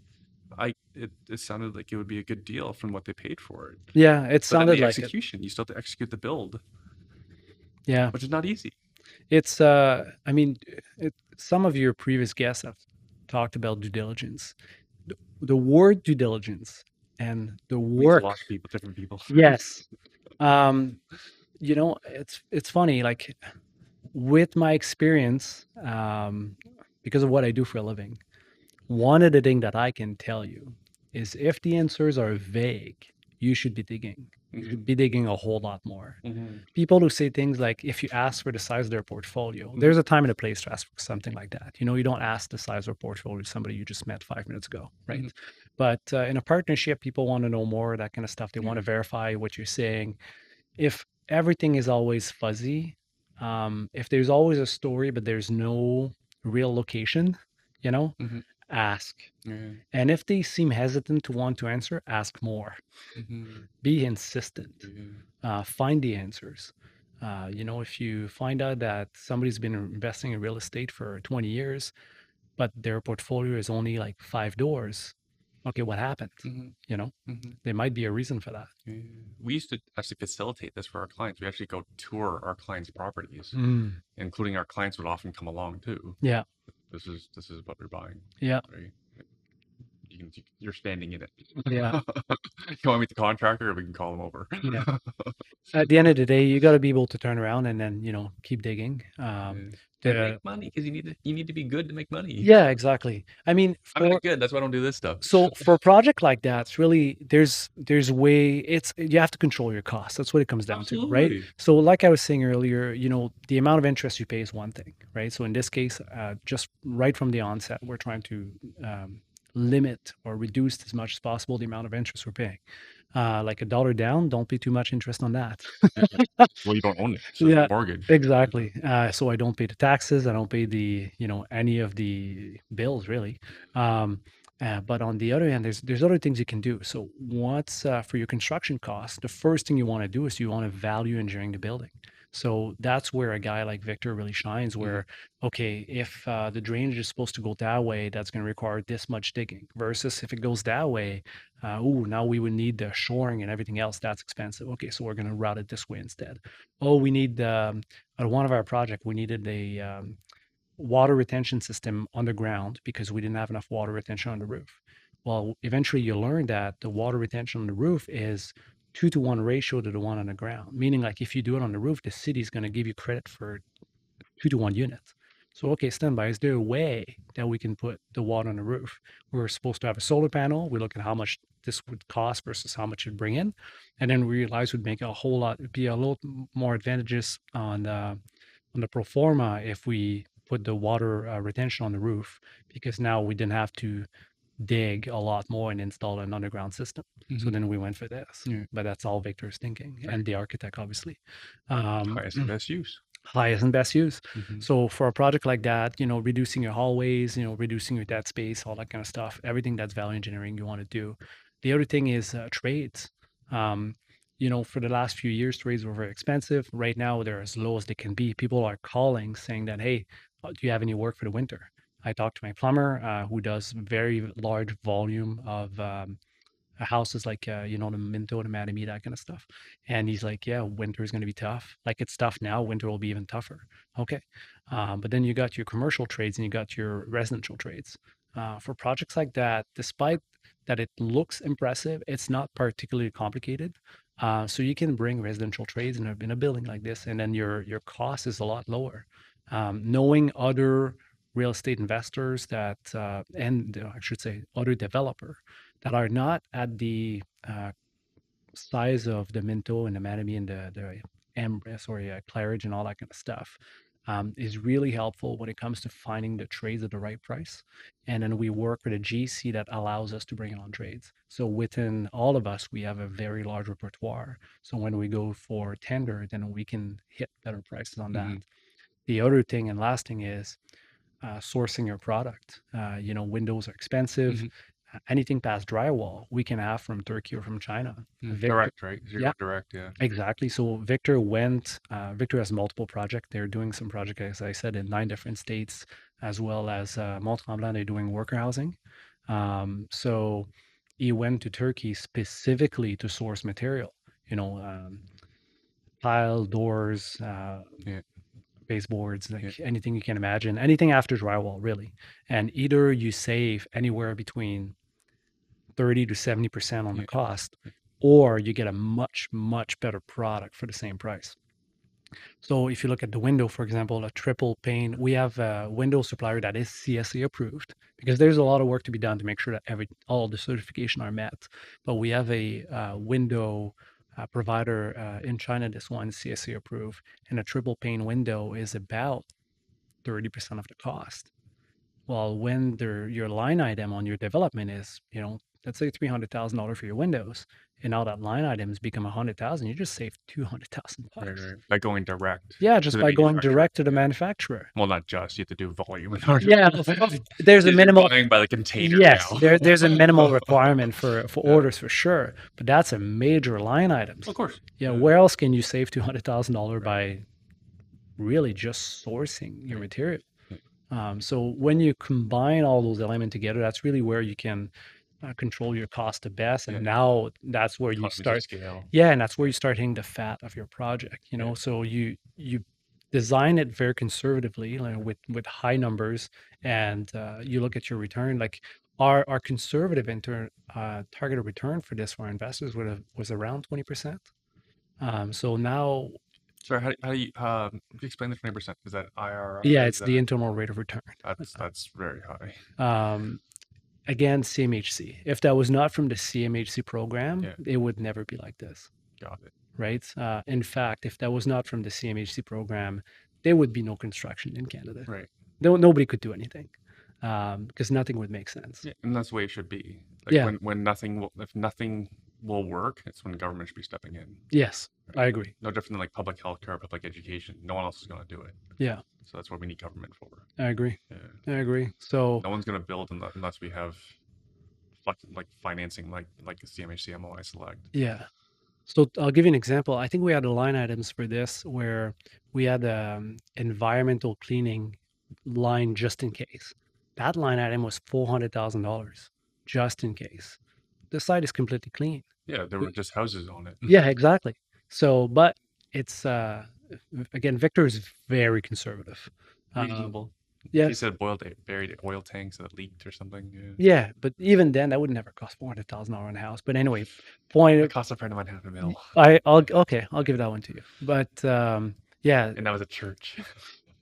it sounded like it would be a good deal from what they paid for it. yeah, it But then sounded the like it. execution, you still have to execute the build, Yeah, which is not easy. it's I mean, some of your previous guests have talked about due diligence. The word due diligence and the Means a work. lot to people, different people. Yes. Um, it's funny, like with my experience, because of what I do for a living, one of the things that I can tell you is if the answers are vague, you should be digging. You should be digging a whole lot more. Mm-hmm. People who say things like, if you ask for the size of their portfolio, there's a time and a place to ask for something like that. You don't ask the size of a portfolio to somebody you just met 5 minutes ago, right? Mhm. But in a partnership, people want to know more, that kind of stuff. They want to Yeah. verify what you're saying. If everything is always fuzzy, if there's always a story, but there's no real location, Mhm. ask. Yeah. And if they seem hesitant to want to answer, ask more. Mhm. Be insistent. Yeah. Find the answers. If you find out that somebody's been investing in real estate for 20 years, but their portfolio is only like 5 doors, okay, what happened? Mhm. Mhm. There might be a reason for that. Yeah. We used to actually facilitate this for our clients. We actually go tour our clients' properties, Mm, including our clients would often come along too. yeah, This is what we're buying. yeah, Right? You're standing in it. yeah, You want to meet the contractor, or we can call him over. yeah. At the end of the day, you got to be able to turn around and then keep digging. And The make money because you need to be good to make money. Yeah, exactly. I mean, I'm not good. That's why I don't do this stuff. so for a project like that, it's really there's way it's you have to control your costs. That's what it comes down to, right? Absolutely. So like I was saying earlier, the amount of interest you pay is one thing, right? So in this case, just right from the onset, we're trying to limit or reduce as much as possible the amount of interest we're paying. Like $1 down, don't pay too much interest on that. Well, you don't own it, so it's Yeah, a mortgage. exactly. So I don't pay the taxes. I don't pay any of the bills really. But on the other hand, there's other things you can do. So what's for your construction costs? The first thing you want to do is you want to value engineering the building. So that's where a guy like Victor really shines. Where okay, if the drainage is supposed to go that way, that's going to require this much digging. Versus if it goes that way, now we would need the shoring and everything else. That's expensive. Okay, so we're going to route it this way instead. Oh, we need at one of our project, we needed a water retention system underground because we didn't have enough water retention on the roof. Well, eventually you learn that the water retention on the roof is 2-to-1 ratio to the one on the ground. Meaning, like if you do it on the roof, the city's going to give you credit for 2-to-1 units. So, okay, standby, is there a way that we can put the water on the roof? We're supposed to have a solar panel. We look at how much this would cost versus how much it'd bring in. And then we realize we'd make a whole lot, it'd be a little more advantageous on the pro forma if we put the water retention on the roof, because now we didn't have to dig a lot more and install an underground system. So then we went for this. Yeah. But that's all Victor's thinking and the architect, obviously. Highest and best use. Highest and best use. Mhm. So for a project like that, reducing your hallways, reducing your dead space, all that kind of stuff, everything that's value engineering you want to do. The other thing is trades. For the last few years, trades were very expensive. Right now, they're as low as they can be. People are calling saying that, hey, do you have any work for the winter? I talked to my plumber who does very large volume of houses like the Minto, the Mattamy, that kind of stuff. And he's like, yeah, winter is going to be tough. Like it's tough now. Winter will be even tougher. Okay, but then you got your commercial trades and you got your residential trades. For projects like that, despite that it looks impressive, it's not particularly complicated. So you can bring residential trades in a building like this, and then your cost is a lot lower. Knowing other real estate investors and I should say other developer that are not at the size of the Minto and the Mattamy and the Claridge and all that kind of stuff, is really helpful when it comes to finding the trades at the right price. And then we work with a GC that allows us to bring on trades. So within all of us, we have a very large repertoire. So when we go for tender, then we can hit better prices on that. The other thing and last thing is sourcing your product. Windows are expensive. Anything past drywall, we can have from Turkey or from China. Direct, right? You're Yeah, going direct, yeah. exactly. So Victor has multiple projects. They're doing some projects, as I said, in 9 different states, as well as Mont-Tremblant, they're doing worker housing. So he went to Turkey specifically to source material, tile, doors, Yeah. baseboards, like anything you can imagine, anything after drywall, really. And either you save anywhere between 30 to 70% on the cost, or you get a much, much better product for the same price. So if you look at the window, for example, a triple pane, we have a window supplier that is CSA approved because there's a lot of work to be done to make sure that all the certification are met. But we have a window provider in China. This one is CSA approved, and a triple pane window is about 30% of the cost. Well, when your line item on your development is, let's say $300,000 for your windows, and now that line items become 100,000, you just save 200,000 Right, bucks. right. By going direct. Yeah, to just the by going manufacturer. direct to the manufacturer. Well, not just. You have to do volume in order. Yeah, there's a You're minimal. buying by the container Yes, now. there's a minimal requirement for orders for sure, but that's a major line item. Of course. Yeah, where else can you save $200,000 by really just sourcing your material? So when you combine all those elements together, that's really where you can control your cost the best. And now that's where you Economies of start. scale. Yeah, and that's where you start hitting the fat of your project. So you design it very conservatively, like with high numbers, and you look at your return. Like our conservative targeted return for this for our investors was around 20%. So now. Sorry, how do you explain the 20%? Is that IRR? Yeah, it's the internal rate of return. That's very high. Again, CMHC. If that was not from the CMHC program, it would never be like this. Got it. Right? In fact, if that was not from the CMHC program, there would be no construction in Canada. Right. Nobody could do anything because nothing would make sense. Yeah, and that's the way it should be. Like Yeah. if nothing will work, it's when government should be stepping in. Yes, I agree. No different than like public healthcare, public education. No one else is going to do it. Yeah. So that's what we need government for. I agree. Yeah. I agree. So no one's going to build unless we have like financing, like the CMHC MOI Select. Yeah. So I'll give you an example. I think we had the line items for this where we had environmental cleaning line just in case. That line item was $400,000 just in case. The site is completely clean. Yeah, there were just houses on it. Yeah, exactly. So, but it's again, Victor is very conservative. Reasonable. Yeah. He said buried oil tanks that leaked or something. Yeah, but even then, that would never cost $400,000 in a house. But anyway, point. It cost a friend of mine $500,000. I'll give that one to you. But yeah. And that was a church.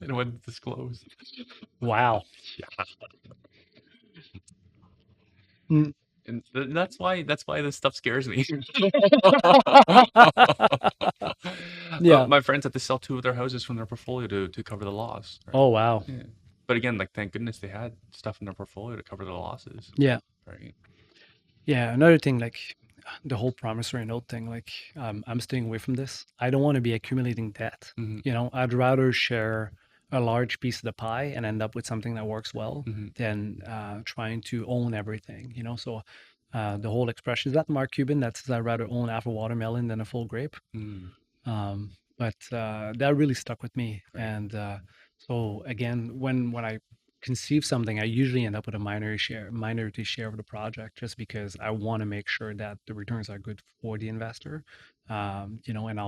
It wasn't disclosed. Wow. Yeah. Mm. And that's why this stuff scares me. Yeah. My friends had to sell 2 of their houses from their portfolio to cover the loss. Right? Oh wow. Yeah. But again, like thank goodness they had stuff in their portfolio to cover the losses. Yeah. Right. Yeah. Another thing, like the whole promissory note thing, like I'm staying away from this. I don't want to be accumulating debt. I'd rather share a large piece of the pie and end up with something that works well than trying to own everything. So the whole expression is that Mark Cuban that says I'd rather own half a watermelon than a full grape. But that really stuck with me. Right. And so again, when I conceive something, I usually end up with a minority share of the project, just because I want to make sure that the returns are good for the investor. And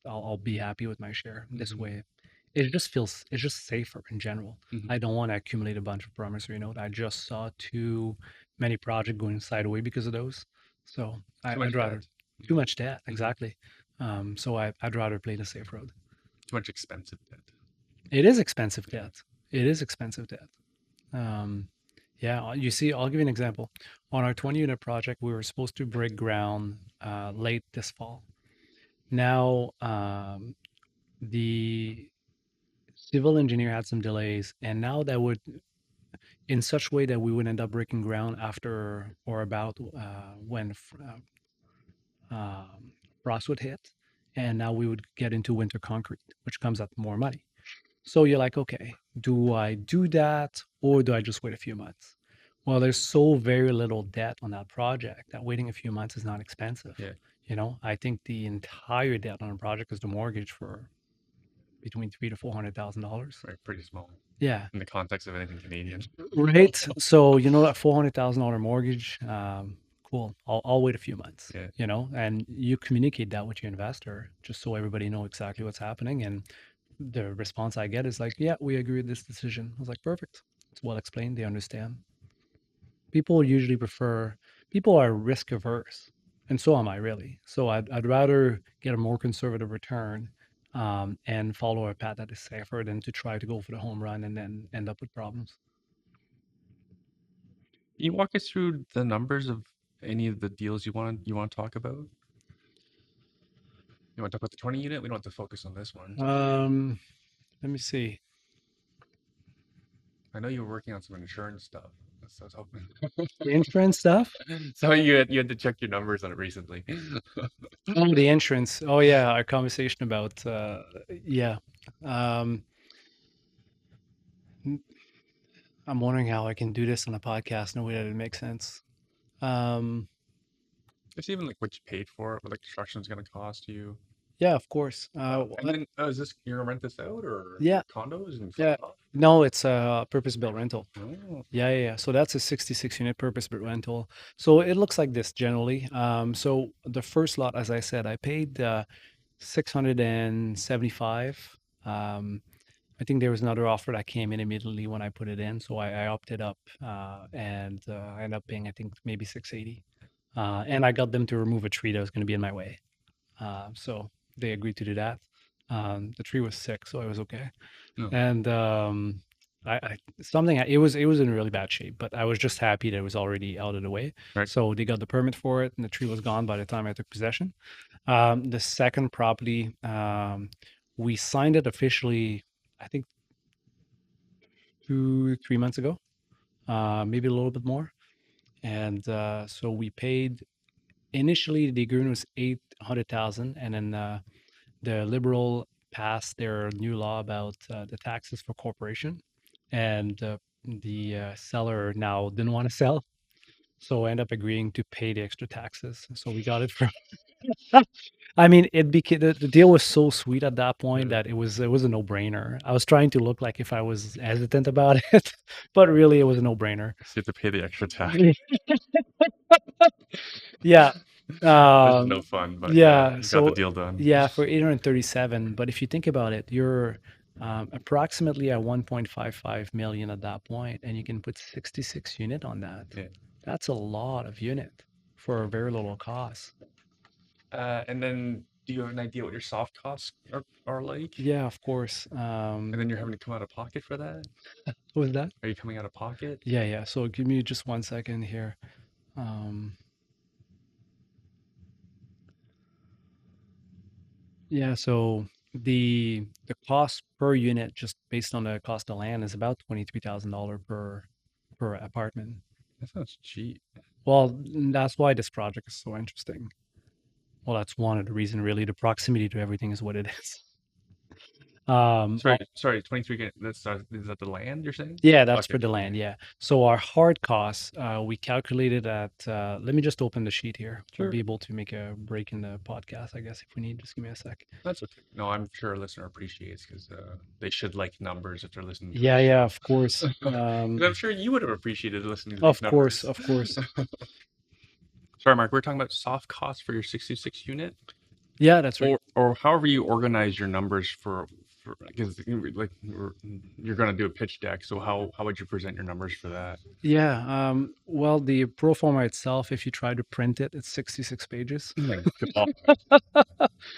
I'll be happy with my share this way. It's just safer in general. I don't want to accumulate a bunch of promissory note. I just saw too many projects going sideways because of those. So I'd rather too much debt. Exactly. So I'd rather play the safe road. Too much expensive debt. It is expensive debt. It is expensive debt. Yeah, you see, I'll give you an example. On our 20-unit project, we were supposed to break ground late this fall. Now, the civil engineer had some delays, and now that would in such way that we would end up breaking ground after or about when frost would hit, and now we would get into winter concrete, which comes at more money. So you're like, okay, do I do that or do I just wait a few months? Well, there's so very little debt on that project that waiting a few months is not expensive. Yeah, I think the entire debt on a project is the mortgage for between $300,000 to $400,000. right. Pretty small Yeah, in the context of anything Canadian. right. So that $400,000 mortgage, cool. I'll wait a few months. Yeah. And you communicate that with your investor just so everybody know exactly what's happening. And the response I get is like, yeah, we agree with this decision. I was like, perfect. It's well explained. They understand. People are risk averse, and so am I really. So I'd rather get a more conservative return and follow a path that is safer than to try to go for the home run and then end up with problems. Can you walk us through the numbers of any of the deals you want to talk about? You want to talk about the 20 unit? We don't have to focus on this one. Let me see. I know you were working on some insurance stuff. That's what I was hoping. The insurance stuff. So you had to check your numbers on it recently. Oh, the insurance. Oh yeah, our conversation about yeah. Um, n- I'm wondering how I can do this on a podcast in a way that it makes sense. Um, It's even like what you paid for it, what the construction's going to cost you. yeah, of course. And then, is this you're gonna rent this out or Yeah, condos and flip yeah. it off? No, it's a purpose-built rental. Oh, Yeah. So that's a 66 unit purpose-built rental. So it looks like this generally. So the first lot, as I said, I paid 675. I think there was another offer that came in immediately when I put it in, so I opted up and I ended up paying I think maybe 680. And I got them to remove a tree that was going to be in my way. So they agreed to do that. The tree was sick, so it was okay. no, And it was in really bad shape, but I was just happy that it was already out of the way. right. So they got the permit for it, and the tree was gone by the time I took possession. The second property, we signed it officially, I think 2, 3 months ago, maybe a little bit more. And so we paid initially the agreement was 800,000, and then the Liberal passed their new law about the taxes for corporation, and the seller now didn't want to sell, so I ended up agreeing to pay the extra taxes. So we got it for. I mean, it became the deal was so sweet at that point Yeah. that it was a no brainer. I was trying to look like if I was hesitant about it, but really it was a no brainer. So you have to pay the extra tax. Yeah. This is no fun, but yeah, Yeah. you got the So deal done. yeah, for 837. But if you think about it, you're approximately at 1.55 million at that point, and you can put 66 unit on that. Yeah. That's a lot of unit for a very little cost. And then do you have an idea what your soft costs are like? Yeah, of course. And then you're having to come out of pocket for that? What was that? Are you coming out of pocket? Yeah. So give me just 1 second here. Um, yeah. So the cost per unit, just based on the cost of land, is about $23,000 per apartment. That sounds cheap. Well, that's why this project is so interesting. Well, that's one of the reason, really. The proximity to everything is what it is. Sorry, 23. Is that the land you're saying? Yeah, that's Okay. for the land. Yeah. So our hard costs, we calculated at. Let me just open the sheet here. We'll Sure. be able to make a break in the podcast, I guess, if we need. Just give me a sec. That's okay. No, I'm sure a listener appreciates because they should like numbers if they're listening to Yeah, our yeah, stuff. of course. 'Cause I'm sure you would have appreciated listening to these Of course, numbers. of course. Sorry, Mark, we're talking about soft costs for your 66 unit, Yeah, that's right. or however you organize your numbers for because you're going to do a pitch deck. So how would you present your numbers for that? Yeah, Well, the pro forma itself, if you try to print it, it's 66 pages. Oh my God.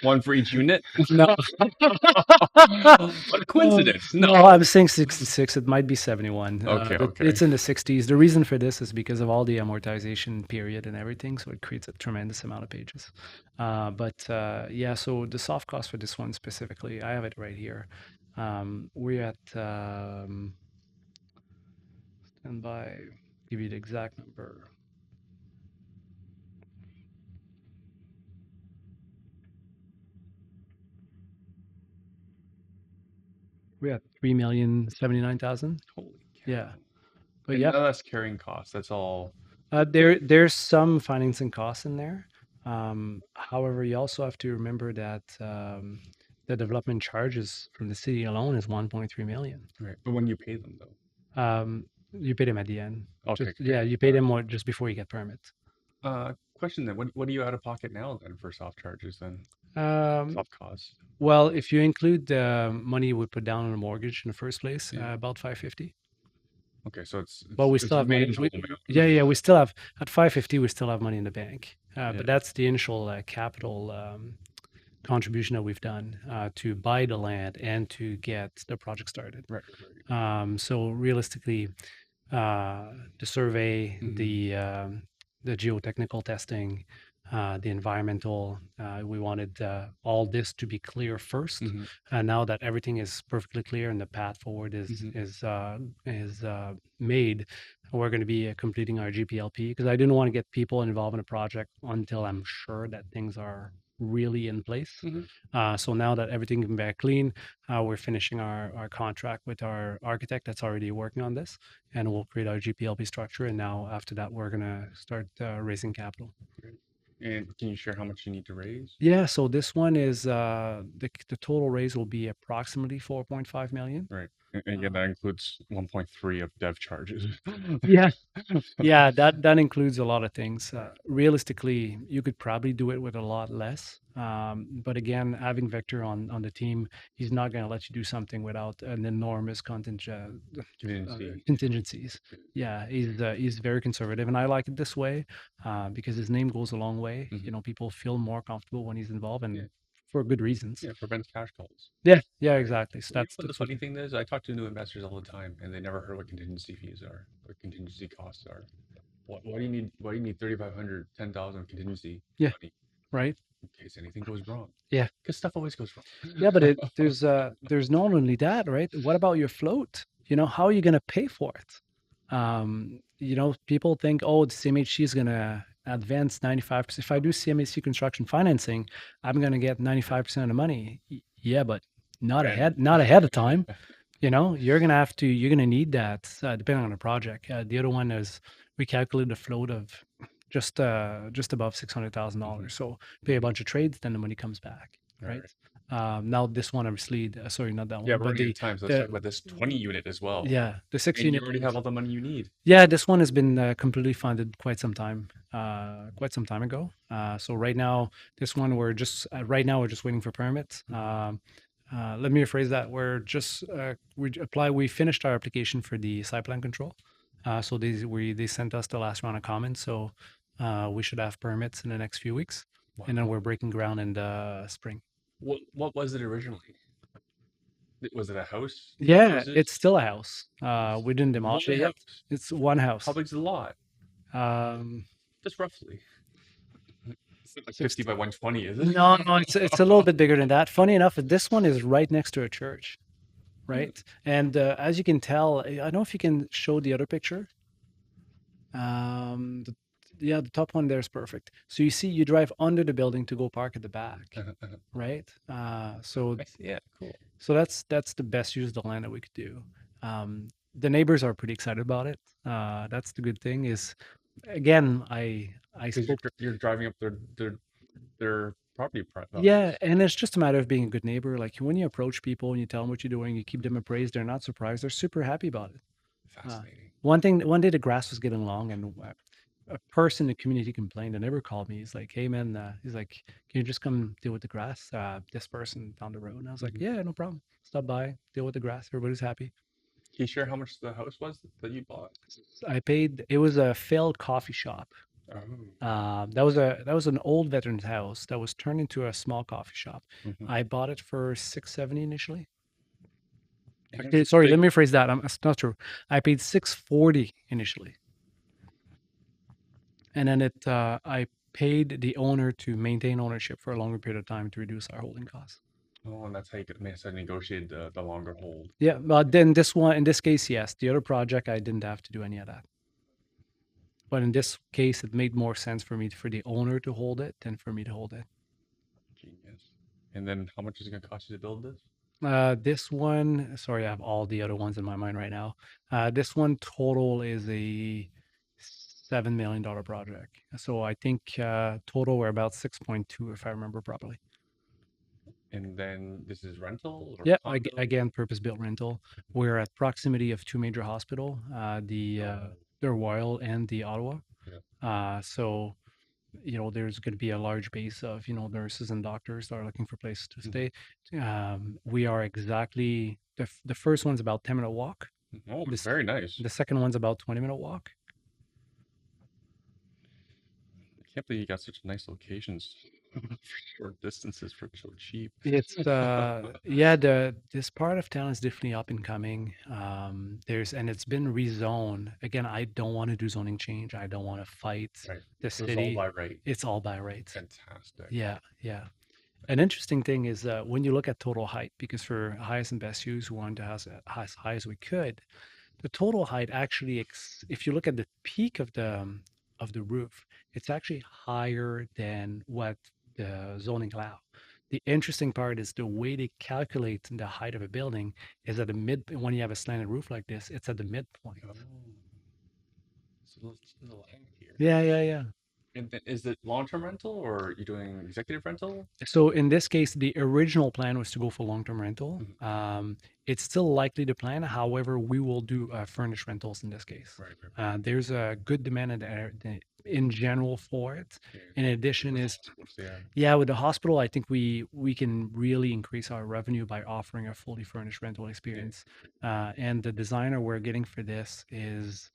One for each unit? No. What a coincidence. No, No. I'm saying 66. It might be 71. Okay, But okay. it's in the 60s. The reason for this is because of all the amortization period and everything. So it creates a tremendous amount of pages. Yeah, so the soft cost for this one specifically, I have it right here. We're at, stand by, give you the exact number. We're at 3,079,000. Holy cow. Yeah. But And yeah, none of that's carrying costs. That's all. there's some financing costs in there. However, you also have to remember that the development charges from the city alone is 1.3 million. Right. But when you pay them, though. You pay them at the end. Okay. Yeah, you pay them more just before you get permits. Question then. What are you out of pocket now then for soft charges then? Um, Soft costs. well, if you include the money we put down on a mortgage in the first place, Yeah. about 550. Okay, so it's But we it's still have money. manageable amount. Yeah, we still have at 550. We still have money in the bank. Yeah. But that's the initial capital contribution that we've done to buy the land and to get the project started. Right. So realistically, the survey, Mhm. the geotechnical testing, the environmental, we wanted all this to be clear first. Mhm. And now that everything is perfectly clear and the path forward is made, we're going to be completing our GPLP because I didn't want to get people involved in a project until I'm sure that things are really in place. Mhm. So now that everything is back clean, we're finishing our contract with our architect that's already working on this, and we'll create our GPLP structure. And now after that, we're gonna start raising capital. Great. And can you share how much you need to raise? Yeah. So this one is the total raise will be approximately 4.5 million. Right. And again, that includes 1.3 of dev charges. Yeah. Yeah, that includes a lot of things. Realistically, you could probably do it with a lot less. But again, having Victor on the team, he's not going to let you do something without an enormous Contingency. contingencies. Yeah, he's very conservative, and I like it this way because his name goes a long way. Mhm. You know, people feel more comfortable when he's involved, and Yeah. for good reasons. Yeah, prevents cash calls. Yeah, exactly. So You know that's what the that's what funny thing is? I talk to new investors all the time, and they never heard what contingency fees are, what contingency costs are. Why do you need 3,500, 10,000 contingency Yeah. money right. in case anything goes wrong? Yeah. Because stuff always goes wrong. Yeah, but there's not only that, right? What about your float? You know, how are you going to pay for it? You know, people think, oh, the CMHC is going to advance 95%. If I do CMHC construction financing, I'm going to get 95% of the money. Yeah, but not ahead of time. You know, you're gonna need that depending on the project. The other one is we calculate the float of just above $600,000. So pay a bunch of trades, then the money comes back, right? Now this one obviously, sorry, not that Yeah, one, we're but running out of time, so let's the talk about this 20 unit as well. yeah, the 6 And you unit. already have all the money you need. Yeah, this one has been completely funded quite some time ago. So right now, this one we're just waiting for permits. Let me rephrase that. We finished our application for the site plan control. So they sent us the last round of comments. So we should have permits in the next few weeks, and then we're breaking ground in the spring. What was it originally? Was it a house? Yeah, Houses? it's still a house. We didn't demolish One it yet. house. It's one house. How big's the lot? Um, Just roughly. It's not like 50 by 120, is it? No, it's a little bit bigger than that. Funny enough, this one is right next to a church, right? And as you can tell, I don't know if you can show the other picture. The top one there is perfect. So you see, you drive under the building to go park at the back, right? So Yeah, cool. So that's the best use of the land that we could do. The neighbors are pretty excited about it. That's the good thing is, again, I Because spoke. you're driving up their property values. Yeah, and it's just a matter of being a good neighbor. Like when you approach people and you tell them what you're doing, you keep them appraised. They're not surprised. They're super happy about it. Fascinating. One day the grass was getting long, and a person in the community complained. The neighbor called me. He's like, "Hey man," he's like, "Can you just come deal with the grass?" This person down the road, and I was like, "Yeah, no problem. Stop by, deal with the grass. Everybody's happy." you share how much the house was that you bought? It was a failed coffee shop. Oh. That was an old veteran's house that was turned into a small coffee shop. Mhm. I bought it for 670 initially. And it was Actually, a sorry, let big. me rephrase that. That's not true. I paid 640 initially, and then I paid the owner to maintain ownership for a longer period of time to reduce our holding costs. Oh, and that's how you negotiated the longer hold. Yeah, but then this one, in this case, yes. The other project, I didn't have to do any of that. But in this case, it made more sense for the owner to hold it than for me to hold it. Genius. And then how much is it gonna cost you to build this? This one, sorry, I have all the other ones in my mind right now. This one total is a $7 million project. So I think total we're about 6.2 if I remember properly. And then this is rental or Yeah, condo? again, purpose-built rental. We're at proximity of two major hospital, the Royal and the Ottawa. Yeah. So there's going to be a large base of nurses and doctors that are looking for places to stay. We are exactly the first one's about 10-minute walk. Oh, This very nice. The second one's about 20-minute walk. I can't believe you got such nice locations for short distances for so cheap. It's yeah, this part of town is definitely up and coming. And it's been rezoned. Again, I don't want to do zoning change. I don't want to fight Right. the So it's all city. by right. It's all by right. Fantastic. Yeah, yeah. An interesting thing is when you look at total height, because for highest and best use, we wanted to have it as high as we could. The total height actually, if you look at the peak of the roof, it's actually higher than what the zoning allow. The interesting part is the way they calculate the height of a building is at the mid. When you have a slanted roof like this, it's at the midpoint. Oh. It's a little hang here. Yeah, yeah, yeah. And is it long-term rental or are you doing executive rental? So in this case, the original plan was to go for long-term rental. It's still likely to plan. However, we will do furnished rentals in this case. Right. There's a good demand in general for it. In addition, yeah, with the hospital, I think we can really increase our revenue by offering a fully furnished rental experience. And the designer we're getting for this is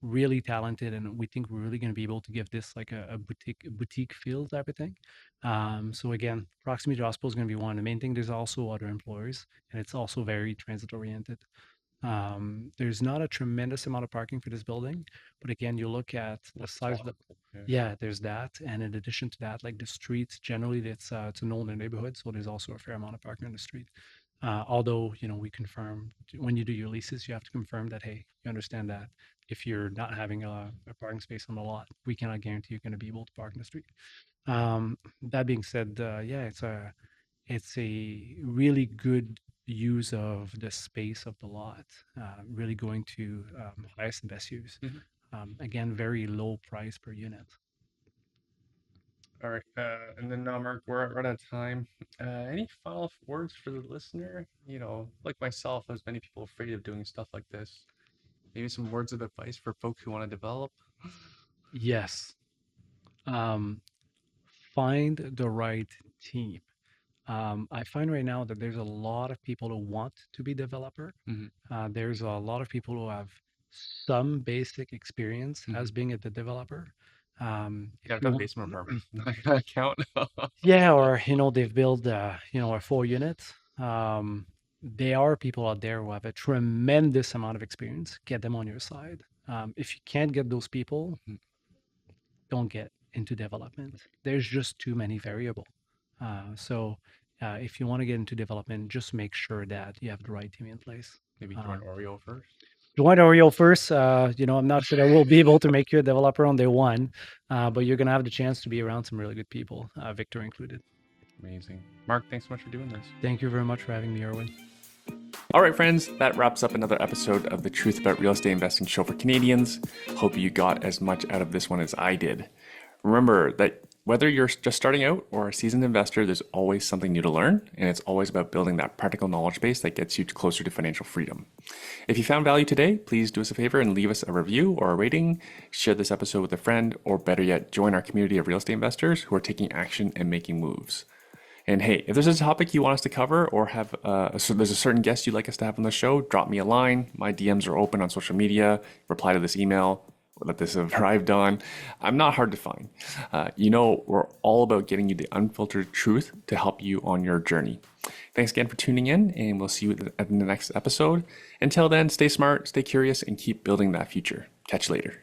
really talented, and we think we're really going to be able to give this like a boutique feel type of thing. So again, proximity to hospital is going to be one of the main things. There's also other employers, and it's also very transit oriented. There's not a tremendous amount of parking for this building, but again, you look at the size of the yeah, there's that, and in addition to that, like the streets generally, it's an older neighborhood, so there's also a fair amount of parking on the street. Although we confirm when you do your leases, you have to confirm that hey, you understand that if you're not having a parking space on the lot, we cannot guarantee you're going to be able to park in the street. That being said, yeah, it's a really good use of the space of the lot, really going to highest and best use. Again, very low price per unit. All right, and then now, Mark, we're out of time. Any final words for the listener? Like myself, there's many people afraid of doing stuff like this. Maybe some words of advice for folks who want to develop. Yes. Find the right team. I find right now that there's a lot of people who want to be developer. There's a lot of people who have some basic experience as being a developer. I've done basement apartments. I count. Yeah, or they've built a full unit. There are people out there who have a tremendous amount of experience. Get them on your side. If you can't get those people, don't get into development. There's just too many variable. So if you want to get into development, just make sure that you have the right team in place. Maybe join Oreo first. Join Oreo first. I'm not sure I will be able to make you a developer on day one, but you're going to have the chance to be around some really good people, Victor included. Amazing. Mark, thanks so much for doing this. Thank you very much for having me, Erwin. All right, friends, that wraps up another episode of the Truth About Real Estate Investing show for Canadians. Hope you got as much out of this one as I did. Remember that whether you're just starting out or a seasoned investor, there's always something new to learn, and it's always about building that practical knowledge base that gets you closer to financial freedom. If you found value today, please do us a favor and leave us a review or a rating, share this episode with a friend, or better yet, join our community of real estate investors who are taking action and making moves. And hey, if there's a topic you want us to cover or have, so there's a certain guest you'd like us to have on the show, drop me a line. My DMs are open on social media. Reply to this email that this have arrived on. I'm not hard to find. We're all about getting you the unfiltered truth to help you on your journey. Thanks again for tuning in, and we'll see you at the next episode. Until then, stay smart, stay curious, and keep building that future. Catch you later.